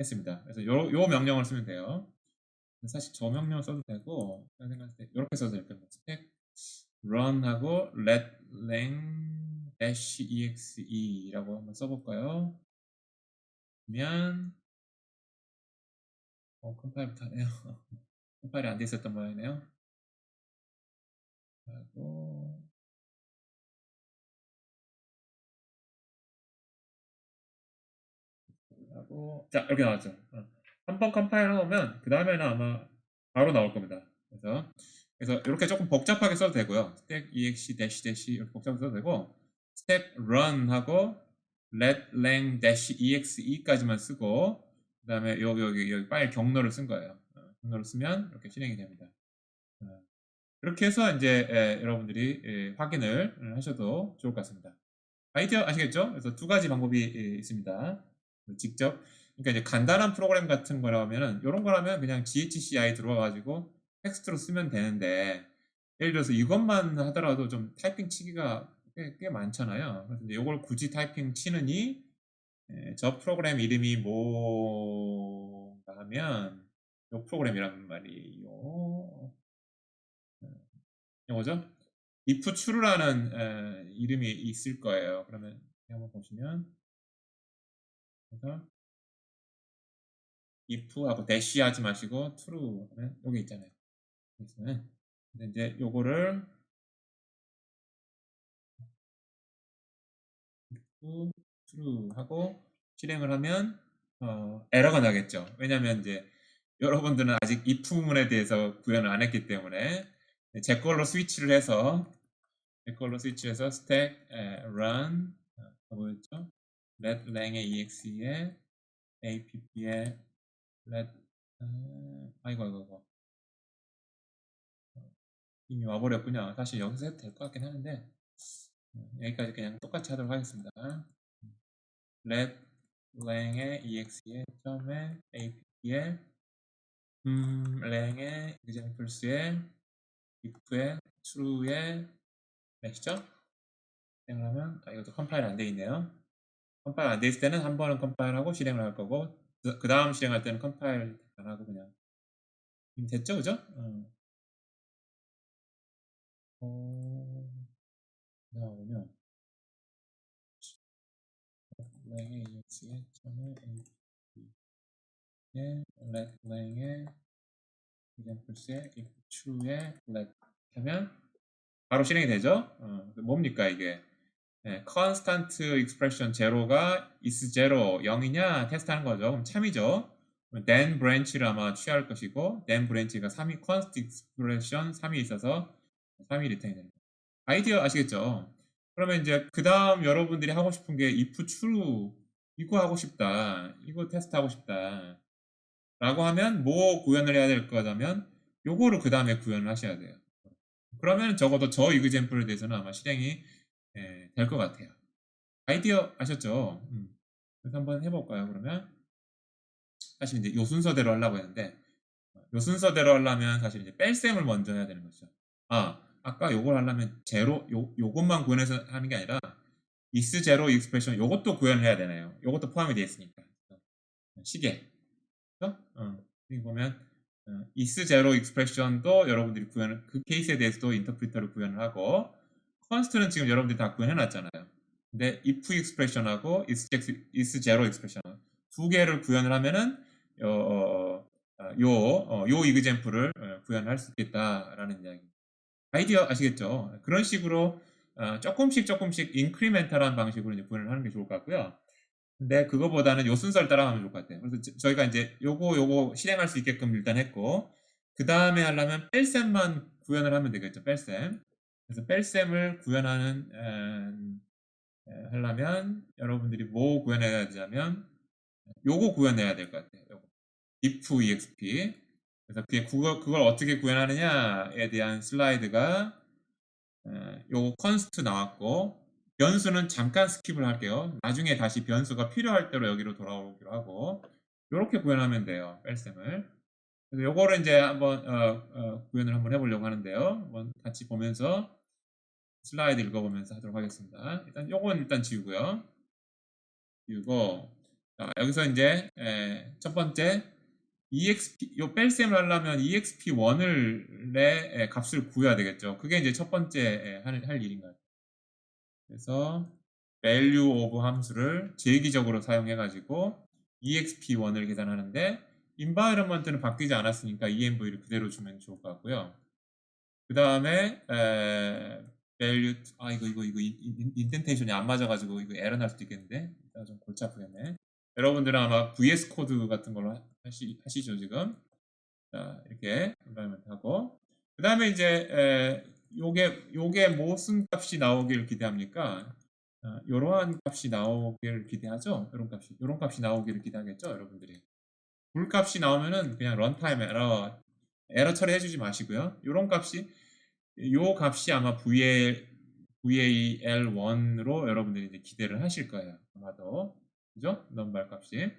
했습니다. 그래서 요 명령을 쓰면 돼요. 사실 저 명령 써도 되고 제가 생각할 때 이렇게 써도 될 겁니다. 스택 run하고 let lang -exe라고 한번 써볼까요? 그러면 컴파일부터 하네요. 컴파일이 안 돼 있었던 모양이네요. 하고 자 이렇게 나왔죠. 한번 컴파일 해놓으면 그 다음에는 아마 바로 나올 겁니다. 그래서 이렇게 조금 복잡하게 써도 되고요. 스택 exe dash dash 이렇게 복잡하게 써도 되고 스택 run하고 let lang -exe까지만 쓰고 그 다음에 여기 파일 경로를 쓴 거예요. 경로를 쓰면 이렇게 실행이 됩니다. 그렇게 해서 이제 여러분들이 확인을 하셔도 좋을 것 같습니다. 아이디어 아시겠죠? 그래서 두 가지 방법이 있습니다. 직접 그러니까 이제 간단한 프로그램 같은 거라면은 이런 거라면 그냥 GHCI 들어와가지고 텍스트로 쓰면 되는데 예를 들어서 이것만 하더라도 좀 타이핑 치기가 꽤 많잖아요. 그래서 이제 이걸 굳이 타이핑 치느니 저 프로그램 이름이 뭔가 하면 이 프로그램이란 말이요. 이거죠? if true라는 이름이 있을 거예요. 그러면 한번 보시면 그래서 if하고 dash 하지 마시고 true 하면 여기 있잖아요. 근데 이제 요거를 if true 하고 실행을 하면 에러가 나겠죠. 왜냐하면 이제 여러분들은 아직 if 부분에 대해서 구현을 안 했기 때문에 제 걸로 스위치를 해서 stack run 뭐였죠? let lang의 exe에 app에 let 아이고 이미 와버렸군요. 사실 여기서 해도 될 것 같긴 하는데 여기까지 그냥 똑같이 하도록 하겠습니다. let lang의 exe에 처음에 app에 lang의 examples에 if에 true에 몇이죠? 실행하면 이것도 컴파일 안 돼 있네요. 컴파일 안 돼 있을 때는 한 번은 컴파일하고 실행을 할 거고 그 다음 실행할 때는 컴파일 안 하고 그냥 이미 됐죠, 그죠? 나오면 lang의 ex에 처음에 app에 let lang의 examples에 if true에 let 하면 바로 실행이 되죠. 뭡니까 이게? constant expression 제로가 is zero 0이냐 테스트하는 거죠. 그럼 참이죠. then branch를 아마 취할 것이고 then branch가 3이 constant expression 3이 있어서 3이 리턴이 됩니다. 아이디어 아시겠죠? 그러면 이제 그 다음 여러분들이 하고 싶은 게 if true 이거 하고 싶다. 이거 테스트하고 싶다. 라고 하면 뭐 구현을 해야 될 거냐면 요거를 그 다음에 구현을 하셔야 돼요. 그러면 적어도 저 example에 대해서는 아마 실행이 될 것 같아요. 아이디어 아셨죠? 그래서 한번 해볼까요, 그러면? 사실 이제 요 순서대로 하려고 했는데, 요 순서대로 하려면 사실 이제 뺄셈을 먼저 해야 되는 거죠. 아까 요걸 하려면 제로, 요것만 구현해서 하는 게 아니라, is zero expression 요것도 구현을 해야 되네요. 요것도 포함이 되어 있으니까. 시계. 그죠? 여기 보면, is zero expression도 여러분들이 그 케이스에 대해서도 인터프리터를 구현을 하고, const는 지금 여러분들이 다 구현해 놨잖아요. 근데 if expression하고 is zero expression 두 개를 구현을 하면은 요 example을 구현할 수 있겠다라는 이야기입니다. 아이디어 아시겠죠? 그런 식으로 조금씩 인크리멘탈한 방식으로 이제 구현을 하는 게 좋을 것 같고요. 근데 그거보다는 요 순서를 따라가면 좋을 것 같아요. 그래서 저희가 이제 요거 실행할 수 있게끔 일단 했고 그 다음에 하려면 뺄셈만 구현을 하면 되겠죠. 뺄셈. 그래서 뺄셈을 구현하는 하려면 여러분들이 뭐 구현해야 되냐면 요거 구현해야 될 것 같아요. 요거. if exp 그래서 그걸 어떻게 구현하느냐에 대한 슬라이드가 요 const 나왔고, 변수는 잠깐 스킵을 할게요. 나중에 다시 변수가 필요할 대로 여기로 돌아오기로 하고, 요렇게 구현하면 돼요. 뺄셈을. 그래서 요거를 이제 한번 구현을 한번 해보려고 하는데요. 한번 같이 보면서 슬라이드 읽어보면서 하도록 하겠습니다. 일단 요건 일단 지우고요. 지우고, 자, 여기서 이제 첫 번째 요 뺄셈을 하려면 exp1의 값을 구해야 되겠죠. 그게 이제 첫 번째 할 일인 것 같아요. 그래서 value of 함수를 제기적으로 사용해 가지고 exp1을 계산하는데, environment는 바뀌지 않았으니까 env를 그대로 주면 좋을 것 같고요. 그 다음에 value, 이거 인덴테이션이 안 맞아가지고 이거 에러 날 수도 있겠는데, 좀 골치 아프겠네. 여러분들은 아마 VS 코드 같은 걸로 하시죠 지금. 자, 이렇게 environment 하고, 그 다음에 이제 요게 무슨 값이 나오길 기대합니까? 요러한 값이 나오기를 기대하죠. 요런 값이 나오기를 기대하겠죠, 여러분들이. 불값이 나오면은 그냥 런타임 에러 처리해주지 마시고요. 요런 값이, 요 값이 아마 VAL1으로 여러분들이 이제 기대를 하실 거예요. 아마도. 그죠? 넘발 값이.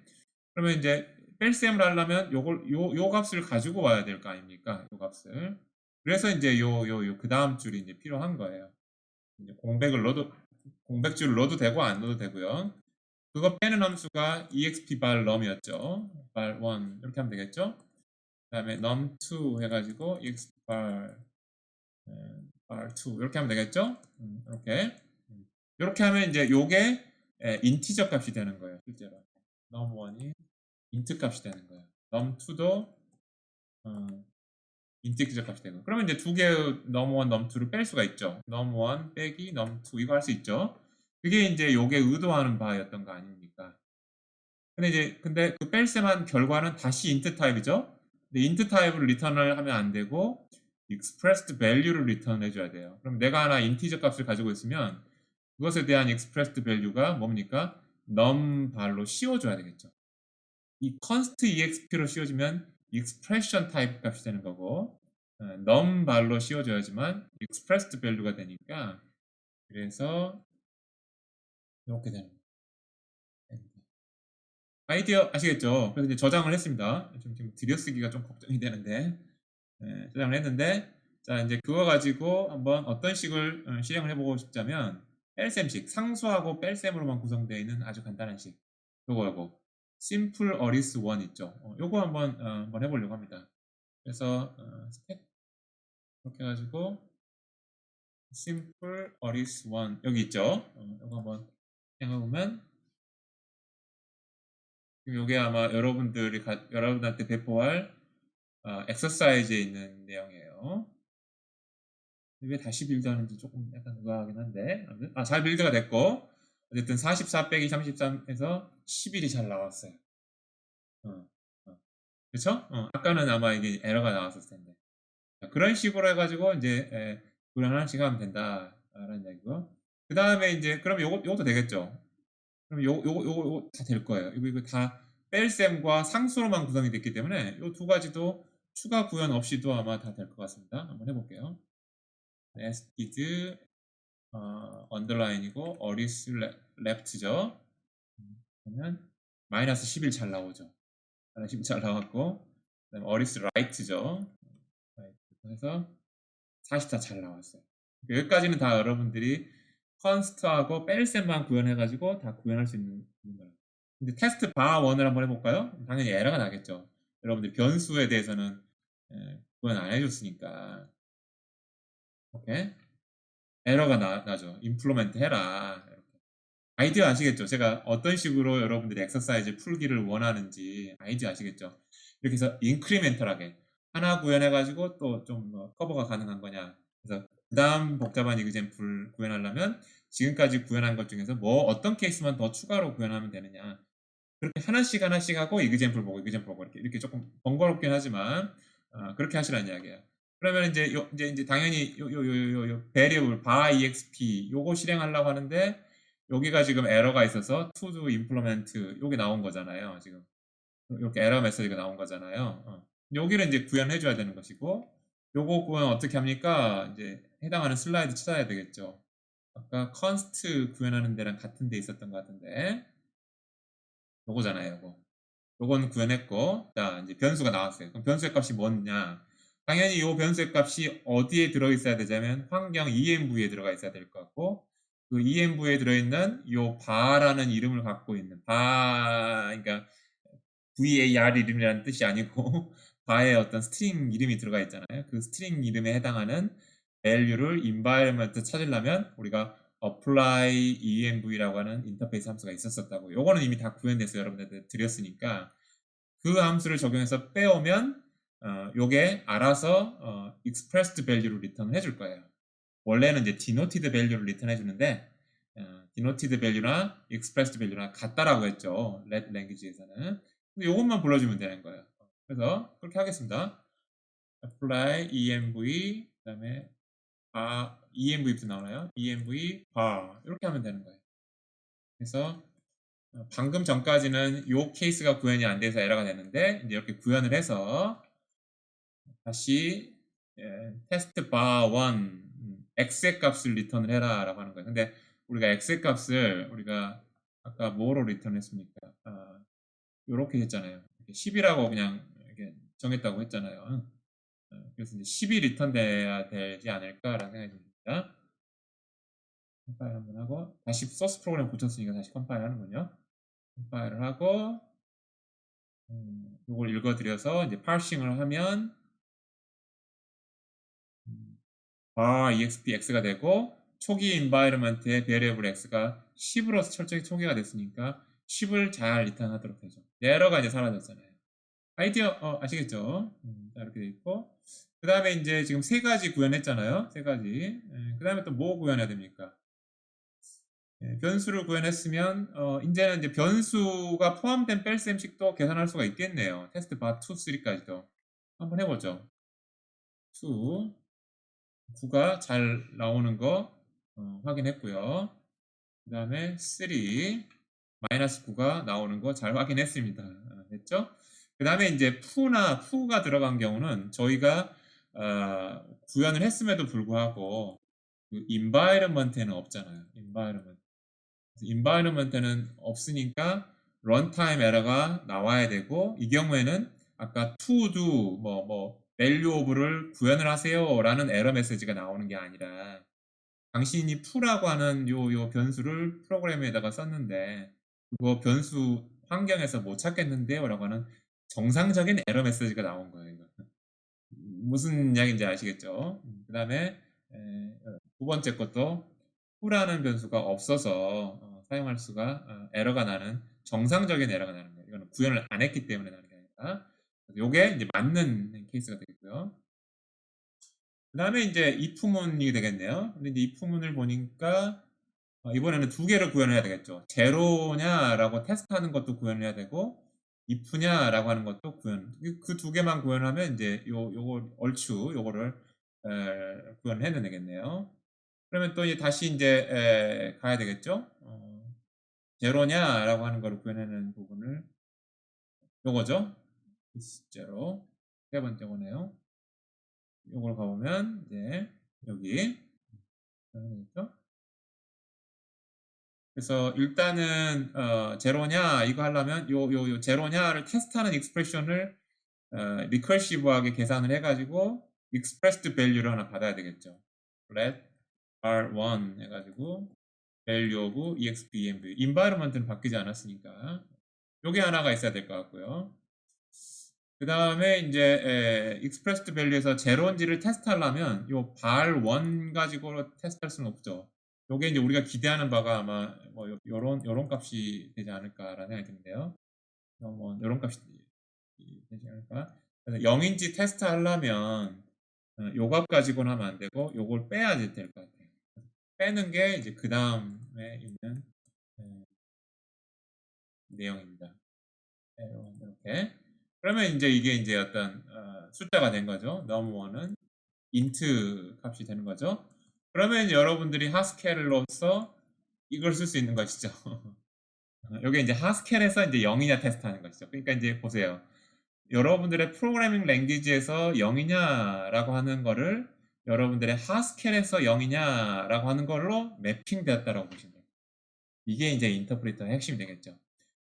그러면 이제 뺄셈을 하려면 요 값을 가지고 와야 될 거 아닙니까? 요 값을. 그래서 이제 그 다음 줄이 이제 필요한 거예요. 이제 공백줄을 넣어도 되고 안 넣어도 되고요. 그거 빼는 함수가 exp bar num이었죠. bar 1 이렇게 하면 되겠죠. 그 다음에 num2 해가지고 exp bar 2 이렇게 하면 되겠죠. 이렇게 하면 이제 요게 인티저 값이 되는 거예요. 실제로 num1이 인트 값이 되는 거예요. num2도 인티저 값이 되고, 그러면 이제 두 개의 num1, num2를 뺄 수가 있죠. num1 빼기 num2 이거 할 수 있죠. 그게 이제 요게 의도하는 바였던 거 아닙니까? 근데 그 뺄셈한 결과는 다시 int 타입이죠. 근데 int 타입을 리턴을 하면 안 되고 expressed value를 리턴 해줘야 돼요. 그럼 내가 하나 인티저 값을 가지고 있으면 그것에 대한 expressed value가 뭡니까? num 발로 씌워줘야 되겠죠. 이 const exp로 씌워주면 expression 타입 값이 되는 거고, num 발로 씌워줘야지만 expressed value가 되니까, 그래서 이렇게 되는 거예요. 아이디어 아시겠죠? 그래서 이제 저장을 했습니다. 지금 들여쓰기가 좀 걱정이 되는데, 저장을 했는데, 자, 이제 그거 가지고 한번 어떤 식을 실행을 해보고 싶자면, 뺄셈식, 상수하고 뺄셈으로만 구성되어 있는 아주 간단한 식. 요거. simple arith 1 있죠? 요거 한번 해보려고 합니다. 그래서, 스택, 이렇게 해가지고, simple arith 1, 여기 있죠? 요거 한번 실행해보면, 지금 요게 아마 여러분들한테 배포할 엑서사이즈에 있는 내용이에요. 왜 다시 빌드하는지 조금 약간 의아하긴 한데, 잘 빌드가 됐고, 어쨌든 44 빼기 33에서 11이 잘 나왔어요. 그쵸? 아까는 아마 이게 에러가 나왔을 텐데. 그런 식으로 해가지고 이제 그걸 하나씩 하면 된다라는 얘기고. 그 다음에 이제 그럼 요것도 되겠죠. 그럼 요거 다 될 거예요. 이거 다 뺄셈과 상수로만 구성이 됐기 때문에 요 두 가지도 추가 구현 없이도 아마 다 될 것 같습니다. 한번 해볼게요. nested 언더라인이고 어리스 랩트죠. 그러면 마이너스 11 잘 나오죠. 마이너스 11 잘 나왔고, 그다음에 어리스 라이트죠. 그래서 44 잘 나왔어요. 여기까지는 다 여러분들이 컨스트하고 뺄셈만 구현해가지고 다 구현할 수 있는 거예요. 근데 테스트 바 1을 한번 해볼까요? 당연히 에러가 나겠죠. 여러분들 변수에 대해서는 구현 안 해줬으니까. 오케이? 에러가 나죠. 임플로멘트 해라. 아이디어 아시겠죠? 제가 어떤 식으로 여러분들이 엑서사이즈 풀기를 원하는지 아이디어 아시겠죠? 이렇게 해서 인크리멘털하게 하나 구현해가지고 또 좀 커버가 가능한 거냐. 그래서 그 다음 복잡한 이그젠플 구현하려면 지금까지 구현한 것 중에서 어떤 케이스만 더 추가로 구현하면 되느냐. 그렇게 하나씩 하고 이그젠플 보고 이렇게 조금 번거롭긴 하지만 그렇게 하시라는 이야기예요. 그러면 이제 당연히 요 variable bar exp 요거 실행하려고 하는데, 여기가 지금 에러가 있어서 to do implement 요게 나온 거잖아요. 지금 이렇게 에러 메시지가 나온 거잖아요. 여기를 이제 구현해 줘야 되는 것이고, 요거 구현 어떻게 합니까? 이제 해당하는 슬라이드 찾아야 되겠죠. 아까 const 구현하는 데랑 같은 데 있었던 것 같은데, 요거잖아요, 요거. 요건 구현했고, 자, 이제 변수가 나왔어요. 그럼 변수의 값이 뭐냐? 당연히 요 변수의 값이 어디에 들어있어야 되냐면, 환경 env에 들어가 있어야 될 것 같고, 그 env에 들어있는 요 바라는 이름을 갖고 있는, 그러니까 var 이름이라는 뜻이 아니고, 바에 어떤 스트링 이름이 들어가 있잖아요. 그 스트링 이름에 해당하는 value를 environment 찾으려면, 우리가 apply env라고 하는 인터페이스 함수가 있었었다고. 요거는 이미 다 구현돼서 여러분들한테 드렸으니까, 그 함수를 적용해서 빼오면 요게 알아서 expressed value를 리턴을 해줄 거예요. 원래는 이제 denoted value를 리턴해 주는데 denoted value나 expressed value나 같다라고 했죠. let language에서는. 근데 요것만 불러주면 되는 거예요. 그래서 그렇게 하겠습니다. apply env 그다음에 env부터 나오나요? env bar 이렇게 하면 되는 거예요. 그래서 방금 전까지는 요 케이스가 구현이 안 돼서 에러가 되는데 이제 이렇게 구현을 해서 다시 테스트 바1 x의 값을 리턴을 해라 라고 하는 거예요. 근데 우리가 x의 값을 우리가 아까 뭐로 리턴했습니까? 요렇게 했잖아요. 10이라고 그냥 이렇게 정했다고 했잖아요. 그래서 이제 10이 리턴돼야 되지 않을까라는 생각이 듭니다. 컴파일 한번 하고 다시 소스 프로그램 붙였으니까 다시 컴파일 하는군요. 컴파일을 하고 이걸 읽어드려서 이제 파싱을 하면 exp x가 되고 초기 environment의 variable x가 10으로서 철저히 초기화 됐으니까 10을 잘 리턴하도록 되죠. 에러가 이제 사라졌잖아요. 아이디어 아시겠죠? 자, 이렇게 돼 있고 그 다음에 이제 지금 세 가지 구현했잖아요. 세 가지. 그 다음에 또 뭐 구현해야 됩니까? 변수를 구현했으면 이제는 이제 변수가 포함된 뺄셈식도 계산할 수가 있겠네요. 테스트 바 2, 3까지도 한번 해보죠. 2, 9가 잘 나오는 거 확인했고요. 그 다음에 3, 마이너스 9가 나오는 거 잘 확인했습니다. 됐죠? 그 다음에 이제 푸가 들어간 경우는 저희가 구현을 했음에도 불구하고 그 environment에는 없잖아요. environment에는 없으니까 runtime 에러가 나와야 되고 이 경우에는 아까 to도 value of를 구현을 하세요 라는 에러 메시지가 나오는 게 아니라 당신이 푸라고 하는 요 변수를 프로그램에다가 썼는데 그거 변수 환경에서 못 찾겠는데요 라고 하는 정상적인 에러 메시지가 나온 거예요. 이거. 무슨 이야기인지 아시겠죠? 그 다음에 두 번째 것도 푸라는 변수가 없어서 사용할 수가 에러가 나는 정상적인 에러가 나는 거예요. 이거는 구현을 안 했기 때문에 나는 게 아니라 요게 이제 맞는 케이스가 되겠고요. 그 다음에 이제 if문이 되겠네요. 근데 이제 if문을 보니까 이번에는 두 개를 구현해야 되겠죠. 제로냐라고 테스트하는 것도 구현해야 되고 if냐라고 하는 것도 구현. 그 두 개만 구현하면 이제 요거 얼추 요거를 구현해야 되겠네요. 그러면 또 이제 다시 이제 가야 되겠죠. 제로냐라고 하는 거를 구현하는 부분을 요거죠. is 제로 세 번째 거네요. 요걸 가보면 이제 여기 구현하겠죠. 그래서 일단은 제로냐 이거 하려면 요 제로냐를 테스트하는 익스프레션을 리커시브하게 계산을 해가지고 expressed value를 하나 받아야 되겠죠. let r1 해가지고 value of exp env environment는 바뀌지 않았으니까 요게 하나가 있어야 될 것 같고요. 그 다음에 이제 expressed value에서 제로인지를 테스트하려면 요 발1 가지고 테스트할 수는 없죠. 요게 이제 우리가 기대하는 바가 아마 뭐 요런 값이 되지 않을까라는 생각이 드는데요. 요런 값이 되지 않을까? 그래서 0인지 테스트 하려면 요 값 가지고는 하면 안 되고 요걸 빼야 될 것 같아요. 빼는 게 이제 그 다음에 있는 내용입니다. 이렇게. 그러면 이제 이게 이제 어떤 숫자가 된 거죠. 넘1은 int 값이 되는 거죠. 그러면 여러분들이 하스켈로서 이걸 쓸 수 있는 것이죠. 이게 이제 하스켈에서 이제 0이냐 테스트하는 것이죠. 그러니까 이제 보세요. 여러분들의 프로그래밍 랭귀지에서 0이냐라고 하는 거를 여러분들의 하스켈에서 0이냐라고 하는 걸로 매핑되었다라고 보시면 돼요. 이게 이제 인터프리터의 핵심이 되겠죠.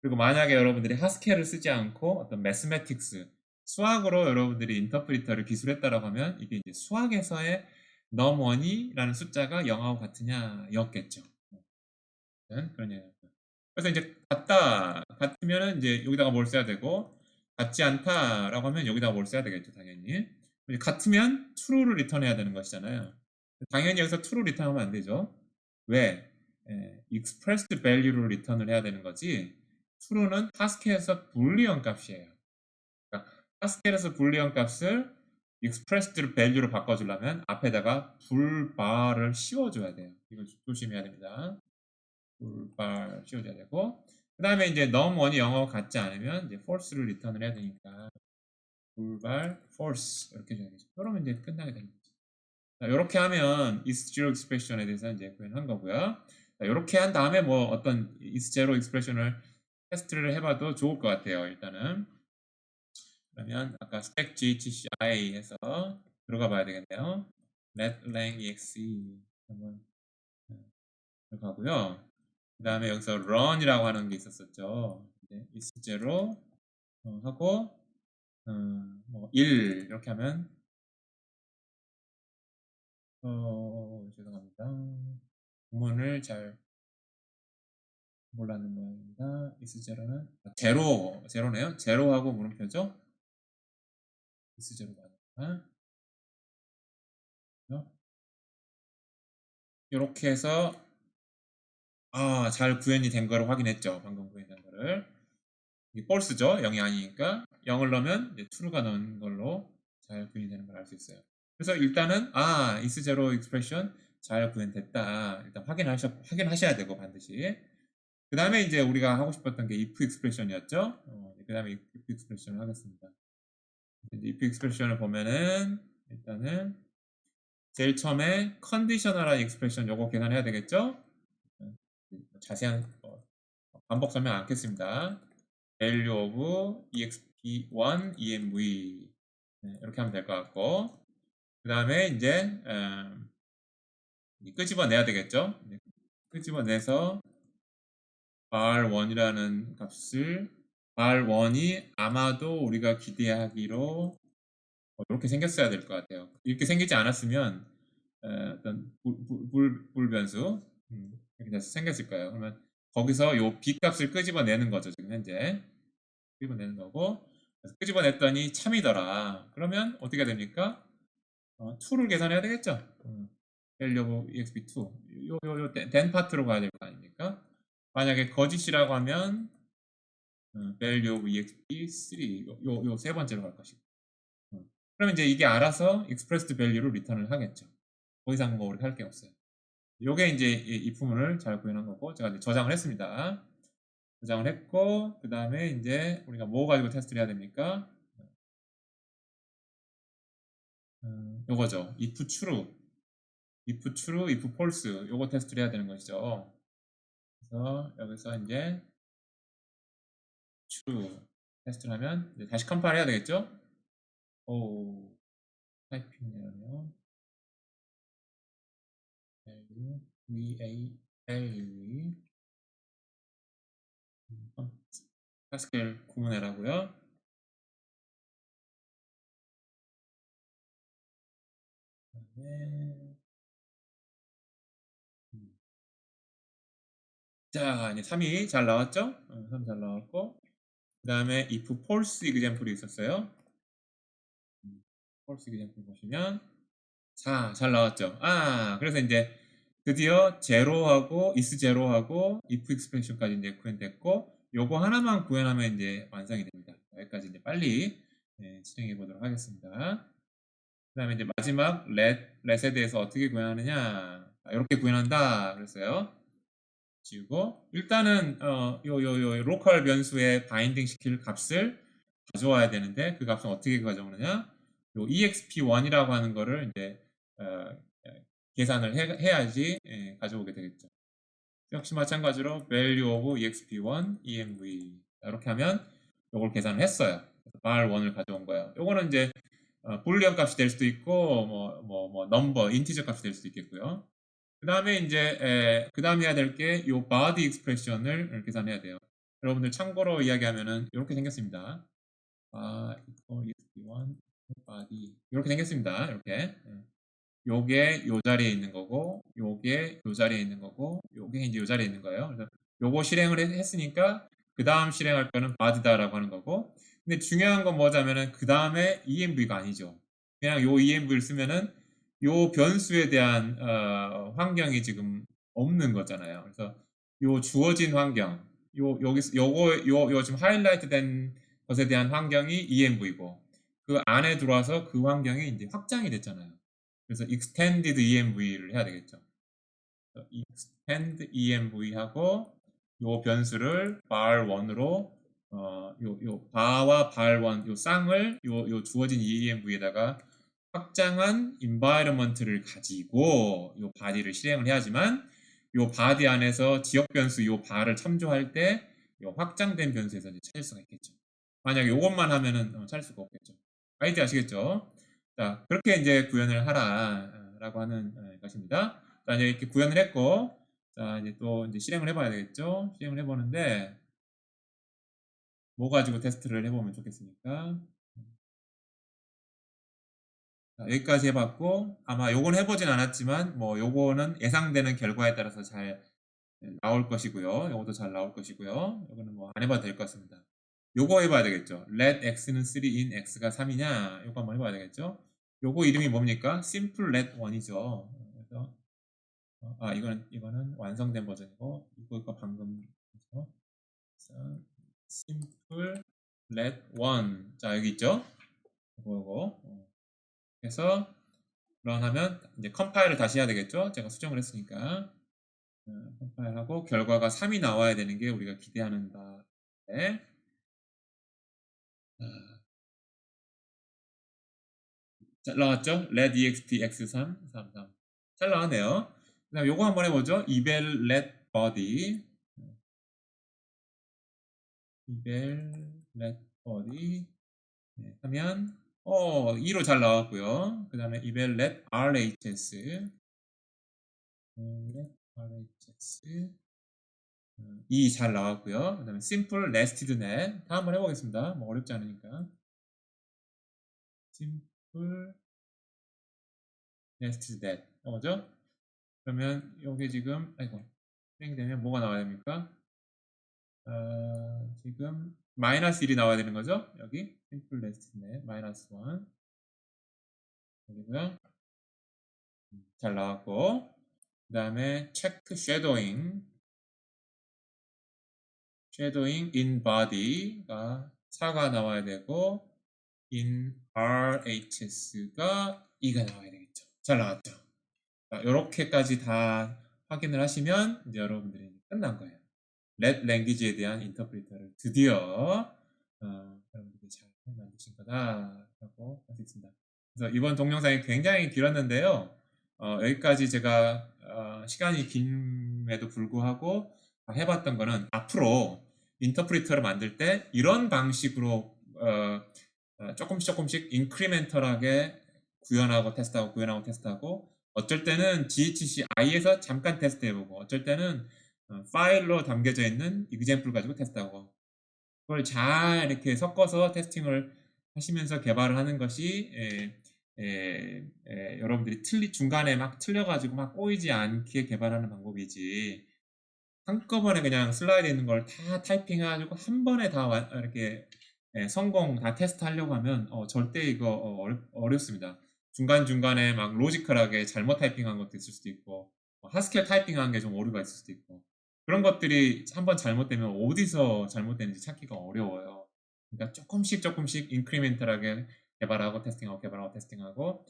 그리고 만약에 여러분들이 하스켈을 쓰지 않고 어떤 매스매틱스, 수학으로 여러분들이 인터프리터를 기술했다라고 하면 이게 이제 수학에서의 넘1이라는 숫자가 0하고 같으냐였겠죠. 그런 얘기입니다. 그래서 이제 같으면은 이제 여기다가 뭘 써야 되고, 같지 않다라고 하면 여기다가 뭘 써야 되겠죠, 당연히. 같으면 true를 리턴해야 되는 것이잖아요. 당연히 여기서 true 리턴하면 안 되죠. 왜? expressed value를 리턴을 해야 되는 거지. true는 하스켈에서 불리언 값이에요. 그러니까 하스켈에서 불리언 값을 expressed value로 바꿔주려면 앞에다가 불바를 씌워줘야 돼요. 이거 조심해야 됩니다. 불발 씌워줘야 되고, 그 다음에 이제 num1이 영어 같지 않으면 이제 false를 리턴을 해야 되니까 불발 false 이렇게 줘야겠죠. 그러면 이제 끝나게 됩니다. 이렇게 하면 is zero expression에 대해서 이제 구현한 거고요. 이렇게 한 다음에 뭐 어떤 is zero expression을 테스트를 해봐도 좋을 것 같아요. 일단은 그러면 아까 stack ghci 해서 들어가 봐야 되겠네요. let lang exe 한번 들어가고요. 그 다음에 여기서 run이라고 하는 게 있었었죠. is zero 하고 뭐1 이렇게 하면 죄송합니다. 구문을 잘 몰랐는 모양입니다. is zero는 제로네요. 제로하고 물음표죠. is zero가 아니라 이렇게 해서 잘 구현이 된 거를 확인했죠. 방금 구현된 거를. 이게 false죠. 0이 아니니까 0을 넣으면 이제 true가 넣은 걸로 잘 구현이 되는 걸 알 수 있어요. 그래서 일단은 is zero expression 잘 구현됐다. 일단 확인하셔야 되고 반드시. 그 다음에 이제 우리가 하고 싶었던 게 if expression이었죠. 그 다음에 if expression을 하겠습니다. 이제 if expression을 보면은 일단은 제일 처음에 컨디셔널한 expression 요거 계산해야 되겠죠. 자세한 반복 설명 않겠습니다. value of exp1 emv 이렇게 하면 될 것 같고, 그 다음에 이제 끄집어내야 되겠죠. 끄집어내서 bar1이라는 값을 bar1이 아마도 우리가 기대하기로 이렇게 생겼어야 될 것 같아요. 이렇게 생기지 않았으면 어떤 불변수 이렇게 돼서 생겼을 거예요. 그러면 거기서 요 b 값을 끄집어내는 거죠. 지금 현재 끄집어내는 거고, 그래서 끄집어냈더니 참이더라. 그러면 어떻게 됩니까? 2를 계산해야 되겠죠. value of exp2 요 된 파트로 가야 될 거 아닙니까? 만약에 거짓이라고 하면 value of exp3 요 세 번째로 갈 것이고, 그러면 이제 이게 알아서 expressed value를 리턴을 하겠죠. 더 이상 뭐 우리 할 게 없어요. 요게 이제 이 부분을 잘 구현한 거고, 제가 이제 저장을 했습니다. 저장을 했고, 그 다음에 이제 우리가 뭐 가지고 테스트를 해야 됩니까? 요거죠. if true, if false 요거 테스트를 해야 되는 것이죠. 그래서 여기서 이제 true 테스트를 하면 다시 컴파일 해야 되겠죠? 오, 타이핑 에러네요. value 하스켈 구문해라고요. 자, 이제 3이 잘 나왔죠? 3 잘 나왔고, 그 다음에 if false example이 있었어요. false example 보시면 4 잘 나왔죠? 그래서 이제 드디어 제로하고 is 제로하고 if expression까지 이제 구현됐고, 요거 하나만 구현하면 이제 완성이 됩니다. 여기까지 이제 빨리 진행해 보도록 하겠습니다. 그 다음에 이제 마지막 let에 대해서 어떻게 구현하느냐, 이렇게 구현한다 그랬어요. 지우고 일단은 요 로컬 변수에 바인딩 시킬 값을 가져와야 되는데, 그 값은 어떻게 가져오느냐, 요 exp1이라고 하는 거를 이제 계산을 해야지 가져오게 되겠죠. 역시 마찬가지로 value of exp1 emv 이렇게 하면 요걸 계산을 했어요. bar1을 가져온 거예요. 요거는 이제 불리언 값이 될 수도 있고 넘버 인티저 값이 될 수도 있겠고요. 그 다음에 이제 그 다음 해야 될 게 요 body expression을 계산해야 돼요. 여러분들 참고로 이야기하면은 이렇게 생겼습니다. equal body 이렇게 생겼습니다. 이렇게 요게 요 자리에 있는 거고 요게 요 자리에 있는 거고 요게 이제 요 자리에 있는 거예요. 그래서 요거 실행을 했으니까 그 다음 실행할 거는 body다라고 하는 거고, 근데 중요한 건 뭐냐면은 그 다음에 env가 아니죠. 그냥 요 env를 쓰면은 요 변수에 대한 환경이 지금 없는 거잖아요. 그래서 요 주어진 환경, 여기서 요 지금 하이라이트 된 것에 대한 환경이 env고, 그 안에 들어와서 그 환경이 이제 확장이 됐잖아요. 그래서 extended env를 해야 되겠죠. extend env하고 요 변수를 var1으로 요 bar와 var1 요 쌍을 요 주어진 env에다가 확장한 environment를 가지고 요 body를 실행을 해야지만 요 body 안에서 지역 변수 요 bar을 참조할 때 요 확장된 변수에서 이제 찾을 수가 있겠죠. 만약에 요것만 하면은 찾을 수가 없겠죠. 아이디 아시겠죠? 자, 그렇게 이제 구현을 하라라고 하는 것입니다. 자, 이제 이렇게 구현을 했고, 자, 이제 또 이제 실행을 해봐야 되겠죠? 실행을 해보는데, 뭐 가지고 테스트를 해보면 좋겠습니까? 자, 여기까지 해봤고, 아마 요건 해보진 않았지만, 뭐 요거는 예상되는 결과에 따라서 잘 나올 것이고요. 요것도 잘 나올 것이고요. 요거는 뭐 안 해봐도 될 것 같습니다. 요거 해봐야 되겠죠. let x는 3 in x가 3이냐? 요거 한번 해봐야 되겠죠. 요거 이름이 뭡니까? simple let 1이죠. 그래서 이거는 완성된 버전이고, 이거 방금 해서 simple let 1. 자, 여기 있죠? 요거. 그래서 런하면 이제 컴파일을 다시 해야 되겠죠? 제가 수정을 했으니까. 컴파일하고 결과가 3이 나와야 되는 게 우리가 기대하는 바인데, 잘 나왔죠? let ext x3 33. 잘 나왔네요. 그 다음 요거 한번 해보죠. eval let body 하면 2로 잘 나왔고요. 그 다음에 eval let RHS RHS 2 잘 나왔고요. 그 다음에 simple nested net 다 한번 해보겠습니다. 뭐 어렵지 않으니까. simple nested net 뭐죠? 그러면 여기 지금 실행되면 뭐가 나와야 됩니까? 지금 마이너스 1이 나와야 되는 거죠? 여기 simple nested net 마이너스 1 여기고요. 잘 나왔고, 그 다음에 check shadowing in body가 4가 나와야 되고 in RHS가 2가 나와야 되겠죠. 잘 나왔죠. 자, 이렇게까지 다 확인을 하시면 이제 여러분들이 끝난 거예요. let language에 대한 인터프리터를 드디어 여러분들이 잘 만드신 거다라고 할 수 있습니다. 그래서 이번 동영상이 굉장히 길었는데요. 여기까지 제가 시간이 긴에도 불구하고 해봤던 거는 앞으로 인터프리터를 만들 때 이런 방식으로 조금씩 인크리멘털하게 구현하고 테스트하고 어쩔 때는 GHC-I에서 잠깐 테스트해보고 어쩔 때는 파일로 담겨져 있는 example 가지고 테스트하고 그걸 잘 이렇게 섞어서 테스팅을 하시면서 개발을 하는 것이 여러분들이 중간에 막 틀려가지고 막 꼬이지 않게 개발하는 방법이지, 한꺼번에 그냥 슬라이드에 있는 걸 다 타이핑해가지고 한 번에 다 이렇게 성공 다 테스트 하려고 하면 절대 이거 어렵습니다. 중간중간에 막 로지컬하게 잘못 타이핑한 것도 있을 수도 있고 하스켈 타이핑한 게 좀 오류가 있을 수도 있고, 그런 것들이 한번 잘못되면 어디서 잘못되는지 찾기가 어려워요. 그러니까 조금씩 인크리멘탈하게 개발하고 테스팅하고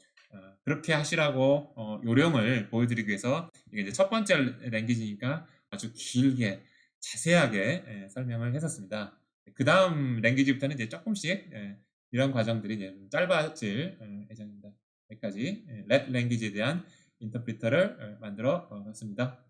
그렇게 하시라고 요령을 보여드리기 위해서, 이게 이제 첫 번째 랭귀지니까 아주 길게 자세하게 설명을 했었습니다. 그 다음 랭귀지부터는 이제 조금씩 이런 과정들이 이제 짧아질 예정입니다. 여기까지 let 랭귀지에 대한 인터프리터를 만들어 봤습니다.